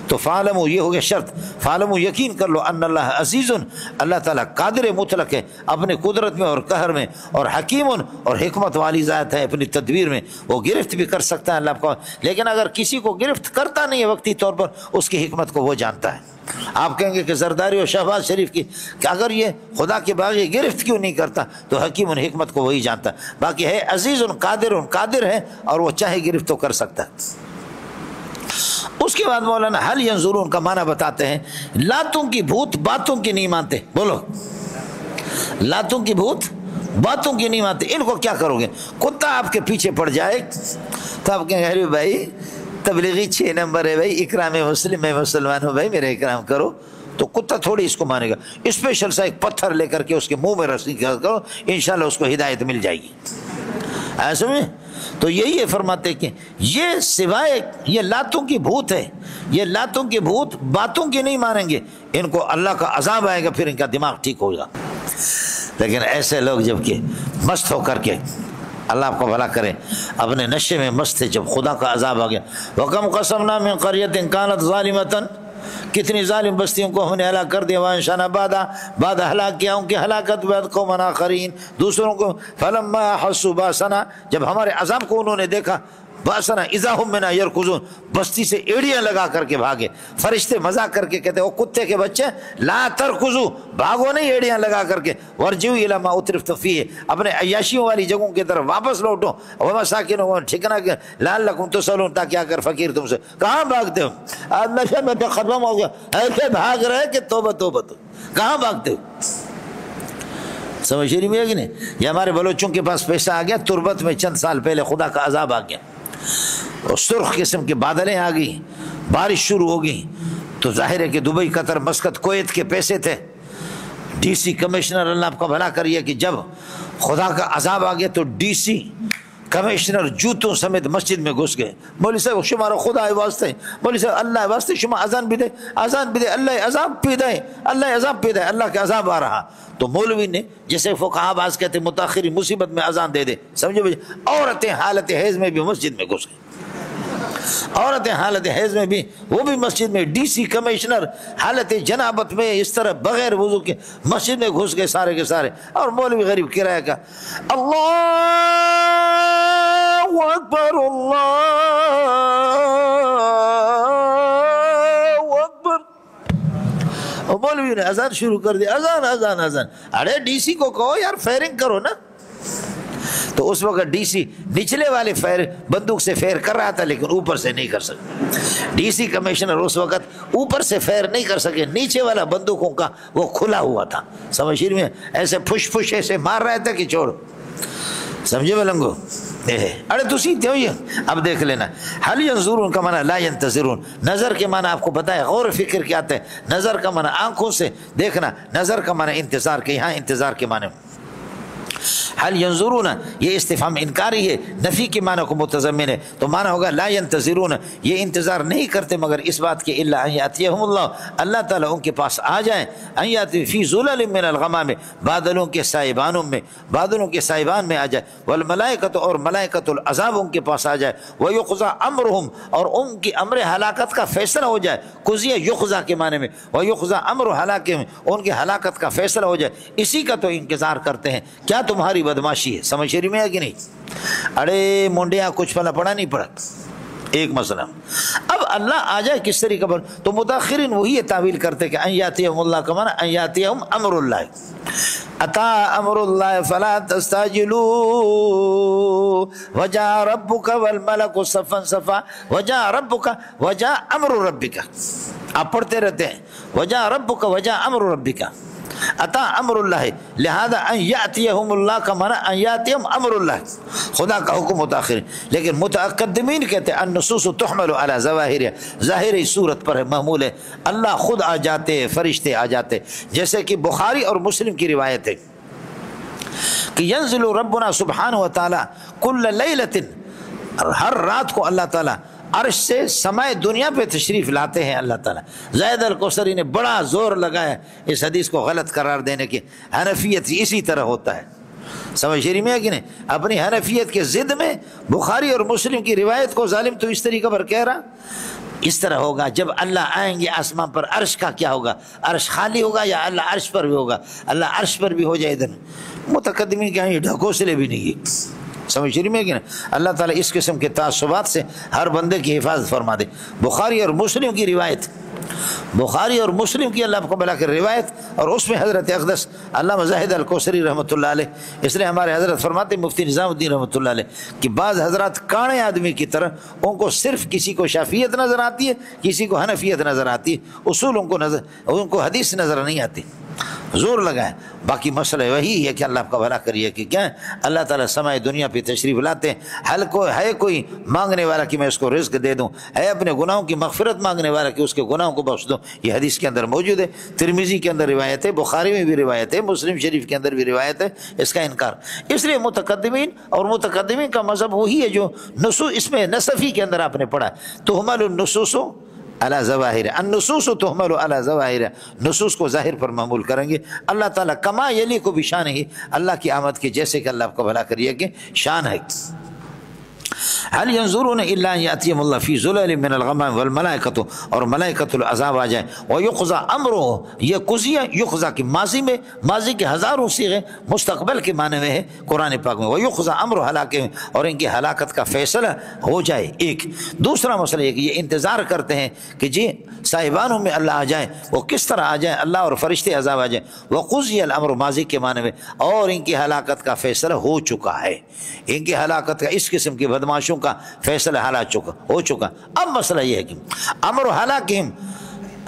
تو فعلموا، یہ ہو گیا شرط، فعلموا یقین کر لو ان اللہ عزیز، اللہ تعالیٰ قادر مطلق ہے اپنے قدرت میں اور قہر میں، اور حکیم اور حکمت والی ذات ہے اپنی تدبیر میں. وہ گرفت بھی کر سکتا ہے اللہ کو، لیکن اگر کسی کو گرفت کرتا نہیں ہے وقتی طور پر، اس کی حکمت کو وہ جانتا ہے. آپ کہیں گے کہ زرداری اور شہباز شریف کی کہ اگر یہ خدا کے باغی گرفت کیوں نہیں کرتا، تو حکیم ان حکمت کو وہی جانتا ہے. باقی ہے عزیز قادر ہے اور وہ چاہے گرفت تو کر سکتا ہے. اس کے بعد مولانا حل ینظرون کا معنی بتاتے ہیں، لاتوں کی بھوت باتوں کی نہیں مانتے. بولو، لاتوں کی بھوت باتوں کی نہیں مانتے، ان کو کیا کرو گے؟ کتا آپ کے پیچھے پڑ جائے تو آپ کہیں گے بھائی تبلیغی 6 نمبر ہے بھائی، اکرام مسلم میں مسلمان ہوں بھائی، میرا اکرام کرو. تو کتا تھوڑی اس کو مانے گا، اسپیشل سا ایک پتھر لے کر کے اس کے منہ میں رسی کرو، انشاءاللہ اس کو ہدایت مل جائے گی. ایسے میں تو یہی ہے، فرماتے کہ یہ سوائے یہ لاتوں کی بھوت ہے، یہ لاتوں کی بھوت باتوں کی نہیں مانیں گے، ان کو اللہ کا عذاب آئے گا، پھر ان کا دماغ ٹھیک ہوگا. لیکن ایسے لوگ جب کہ مست ہو کر کے، اللہ آپ کو بھلا کرے، اپنے نشے میں مست ہے، جب خدا کا عذاب آ گیا. وَكَمْ قَسَمْنَا مِنْ قَرْيَةٍ كَانَتْ ظَالِمَةً، کتنی ظالم بستیوں کو ہم نے ہلاک کر دیا. وَانشَأْنَا بعد ہلاک کیا ان کی ہلاکت بعد قومًا آخرین، دوسروں کو. فَلَمَّا أَحَسُّوا بَأْسَنَا، جب ہمارے عذاب کو انہوں نے دیکھا، باسنا اذا هم منا يركضون، بستی سے ایڑیاں لگا کر کے بھاگے. فرشتے مذاق کر کے کہتے ہیں، او کتے کے بچے لا ترکضوا، بھاگو نہیں ایڑیاں لگا کر کے. ورجعوا الى ما اترفتم فيه، اپنے عیاشیوں والی جگہوں کی طرف واپس لوٹو. ومساکنهم ٹھکنا کے لعلکم تسألون، تاکہ آ کر فقیر تم سے کہاں بھاگتے ہو؟ آج نشے میں ختم ہو گیا، ایسے بھاگ رہے کہ توبہ توبہ. تو کہاں بھاگتے ہو؟ سمجھ رہی میں ہے کہ نہیں؟ یہ ہمارے بلوچوں کے پاس پیسہ آ گیا، تربت میں چند سال پہلے خدا کا عذاب آ گیا، اور سرخ قسم کی بادلیں آ گئی، بارش شروع ہو گئی. تو ظاہر ہے کہ دبئی، قطر، مسقط، کویت کے پیسے تھے. ڈی سی کمشنر اللہ آپ کا بھلا کریے کہ جب خدا کا عذاب آ گیا تو ڈی سی کمشنر جوتوں سمیت مسجد میں گھس گئے. مولوی صاحب شمارا خدا واسطے، مولوی صاحب اللہ واسطے شما اذان بھی دے، اذان بھی دے، اللہ عذاب پیدا ہے، اللہ عذاب پیدا ہے، اللہ کا عذاب آ رہا. تو مولوی نے جیسے فقہا بعض کہتے متاخری مصیبت میں اذان دے دے، سمجھو بھائی، عورتیں حالت حیض میں بھی مسجد میں گھس گئی. عورتیں حالت حیض میں بھی، وہ بھی مسجد میں. ڈی سی کمشنر حالت جنابت میں اس طرح بغیر وضو کے مسجد میں گھس گئے سارے کے سارے. اور مولوی غریب کرایہ کا اللہ اکبر اللہ اکبر، اور مولوی نے اذان شروع کر دیا، اذان اذان اذان. ارے ڈی سی کو کہو یار فائرنگ کرو نا. تو اس وقت ڈی سی نچلے والے فائر بندوق سے فائر کر رہا تھا لیکن اوپر سے نہیں کر سکے. ڈی سی کمشنر اس وقت اوپر سے فائر نہیں کر سکے، نیچے والا بندوقوں کا وہ کھلا ہوا تھا. سمجھ میں ایسے پھش پھش ایسے مار رہے تھے کہ چھوڑ. سمجھے ملنگو؟ ارے تسی تھے یہ. اب دیکھ لینا، حل ینظرون کا معنی لا ینتظرون. نظر کے معنی آپ کو پتہ ہے، غور فکر کیا آتا ہے. نظر کا معنی آنکھوں سے دیکھنا، نظر کا معنی انتظار کے. یہاں انتظار کے معنی حل ینظرون یہ استفہام انکاری ہے، نفی کے معنی کو متضمن ہے. تو معنی ہوگا لا ینتظرون، یہ انتظار نہیں کرتے مگر اس بات کے الا ان یاتیہم اللہ، اللہ تعالیٰ ان کے پاس آ جائیں. ان یاتی فی ظلل من الغمام، بادلوں کے سائبانوں میں، بادلوں کے سائبان میں آ جائے. والملائکۃ، اور ملائکۃ العذاب ان کے پاس آ جائے. ویقضی امرہم، اور ان کی امر ہلاکت کا فیصلہ ہو جائے. قضی یقضی کے معنی میں، ویقضی امر ہلاکہم، ان کی ہلاکت کا فیصلہ ہو جائے. اسی کا تو انتظار کرتے ہیں. کیا تمہاری بدماشی ہے؟ سمجھ شریف میں ہے کہ نہیں؟ ارے منڈیاں کچھ پلا پڑا نہیں پڑا. ایک مسئلہ. اب اللہ آ جائے کس طریقے پر؟ تو متاخرین وہی تعویل کرتے کہ ان یاتیہم اللہ کا معنی ان یاتیہم امر اللہ. اتا امر اللہ فلا تستعجلوا وجاء ربک والملک صفا صفا وجاء ربک وجاء امر ربک. آپ پڑھتے رہتے ہیں وجاء ربک وجاء امر ربک، اتا امر اللہ، لہذا ان یاتیہم اللہ کا معنی ان یاتیہم امر اللہ، خدا کا حکم متاخر. لیکن متقدمین کہتے ہیں النصوص تحمل علی ظواہرها، ظاہری صورت پر محمول ہے. اللہ خود آ جاتے، فرشتے آ جاتے. جیسے کہ بخاری اور مسلم کی روایت ہے کہ ینزل ربنا سبحانہ وتعالی کل لیلۃ، ہر رات کو اللہ تعالیٰ عرش سے سمائے دنیا پہ تشریف لاتے ہیں. اللہ تعالیٰ زید الکوثری نے بڑا زور لگایا اس حدیث کو غلط قرار دینے کی. حنفیت اسی طرح ہوتا ہے. سمجھ شریف میں ہے کہ نہیں؟ اپنی حنفیت کے ضد میں بخاری اور مسلم کی روایت کو ظالم تو اس طریقے پر کہہ رہا. اس طرح ہوگا جب اللہ آئیں گے آسمان پر. عرش کا کیا ہوگا؟ عرش خالی ہوگا یا اللہ عرش پر بھی ہوگا؟ اللہ عرش پر بھی ہو جائے. ادھر متقدمین کے یہاں ڈھکوسلے بھی نہیں ہے. سمجھ رہی میں کہ نا؟ اللہ تعالیٰ اس قسم کے تعصبات سے ہر بندے کی حفاظت فرما دے. بخاری اور مسلم کی روایت، بخاری اور مسلم کی اللہ کو بلا کر روایت، اور اس میں حضرت اقدس علامہ زاہد الکوثری رحمۃ اللہ علیہ، اس لیے ہمارے حضرت فرماتے مفتی نظام الدین رحمۃ اللہ علیہ کہ بعض حضرات کانے آدمی کی طرح، ان کو صرف کسی کو شافیت نظر آتی ہے، کسی کو حنفیت نظر آتی ہے، اصول ان کو حدیث نظر نہیں آتی. زور لگائیں. باقی مسئلہ وہی ہے کہ اللہ آپ کا بھلا کریے کہ کیا اللہ تعالیٰ سمائے دنیا پہ تشریف لاتے ہیں. حل کو ہے کوئی مانگنے والا کہ میں اس کو رزق دے دوں، ہے اپنے گناہوں کی مغفرت مانگنے والا کہ اس کے گناہوں کو بخش دوں. یہ حدیث کے اندر موجود ہے. ترمذی کے اندر روایت ہے، بخاری میں بھی روایت ہے، مسلم شریف کے اندر بھی روایت ہے. اس کا انکار اس لیے متقدمین کا مذہب وہی ہے جو نصوص، اس میں نصفی کے اندر آپ نے پڑھا تحمل النصوص علی ظواہر، النصوص تحمل علی ظواہر، نصوص کو ظاہر پر محمول کریں گے. اللہ تعالیٰ کما یلیق بشانہ، اللہ کی آمد کی جیسے کہ اللہ آپ کو بھلا کریے کہ شان ہے. هل ينظرون الا ان ياتيهم الله في ظلال من الغمام والملائکۃ، اور ملائکۃ العذاب آ جائیں. ويقضى امره، یہ قضیہ یقضى کی ماضی میں، ماضی کے ہزاروں صیغے مستقبل کے معنی میں ہے قرآن پاک میں. ويقضى امر ہلاکہم، اور ان کی ہلاکت کا فیصلہ ہو جائے. ایک دوسرا مسئلہ یہ کہ یہ انتظار کرتے ہیں کہ جی صاحبانوں میں اللہ آ جائیں. وہ کس طرح آ جائیں؟ اللہ اور فرشتے عذاب آ جائیں. وقضی الامر ماضی کے معنی میں، اور ان کی ہلاکت کا فیصلہ ہو چکا ہے. ان کی ہلاکت کا، اس قسم کی بدماشوں کا فیصلہ ہو چکا. اب مسئلہ یہ ہے کہ امر ہلاکہم،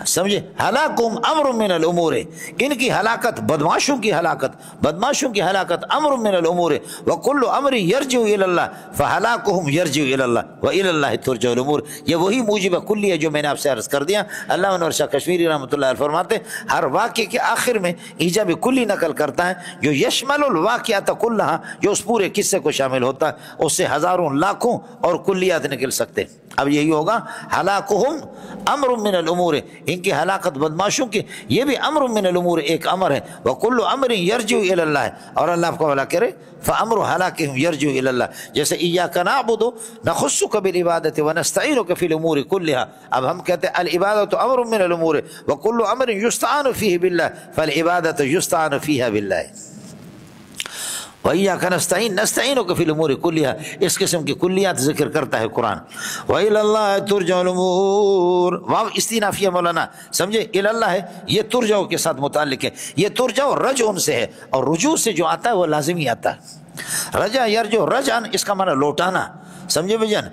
سمجھے، ہلاکہم امر من الامور، ان کی ہلاکت، بدماشوں کی ہلاکت، بدماشوں کی ہلاکت امر من الامور، وکل امر یرجع الی اللہ فہلاکہم یرجع الی اللہ والی اللہ ترجع الامور۔ یہ وہی موجب کلی ہے جو میں نے آپ سے عرض کر دیا۔ علامہ انور شاہ کشمیری رحمۃ اللہ علیہ فرماتے ہیں ہر واقعے کے آخر میں ایجاب کلی نقل کرتا ہے جو یشمل الواقعۃ کلھا، جو اس پورے قصے کو شامل ہوتا ہے، اس سے ہزاروں لاکھوں اور کلیات نکل سکتے۔ اب یہی ہوگا ہلاکہم امر من الامور، ان کی ہلاکت بدماشوں کی یہ بھی امر من الامور ایک امر ہے، وکل امر یرجع الی اللہ، اور اللہ آپ کو بھلا کرے فامر ہلاکہم یرجع الی اللہ۔ جیسے ایاک نعبد نخصک بالعبادۃ ونستعینک فی الامور کلھا، اب ہم کہتے ہیں العبادۃ امر من الامور وکل امر یستعان فیہ باللہ فالعبادۃ یستعان فیہا باللہ۔ وَإِيَّاكَ نَسْتَعِينُ نَسْتَعِينُكَ فِي الْأُمُورِ كُلِّهَا، اس قسم کی کلیات ذکر کرتا ہے قرآن۔ وَإِلَى اللَّهِ تُرْجَعُ الْأُمُورُ، واو استینافیہ مولانا سمجھے، الی اللہ ہے، یہ ترجع کے ساتھ متعلق ہے، یہ ترجع رجع سے ہے، اور رجوع سے جو آتا ہے وہ لازمی آتا ہے۔ رجع یرجع، رجعن اس کا معنی لوٹانا، سمجھے بھجن،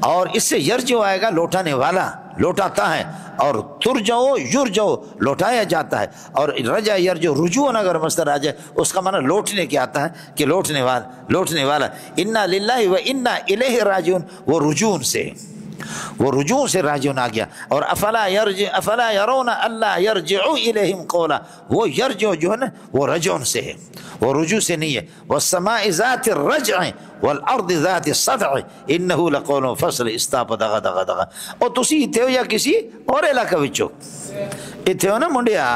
اور اس سے یرجع آئے گا لوٹانے والا، لوٹاتا ہے، اور ترجع یرجع لوٹایا جاتا ہے، اور رجع یرجع رجوعن اگر مصدر آ جائے اس کا معنی لوٹنے کے آتا ہے کہ لوٹنے والا۔ انا للہ و انا الیہ راجعون، وہ رجوع سے، وہ رجوع سے راجعون آ گیا۔ اور افلا یرون الا یرجع الیہم قولا، وہ یرجع جو ہے نا وہ رجعون سے ہے، وہ رجوع سے نہیں ہے۔ والسماء ذات الرجع والارض ذات الصدع انه لقول فصل استاپ دغا دغا دغا۔ اور تسی اتھے ہو یا کسی اور علاقہ وچو اتھے ہو نا منڈیا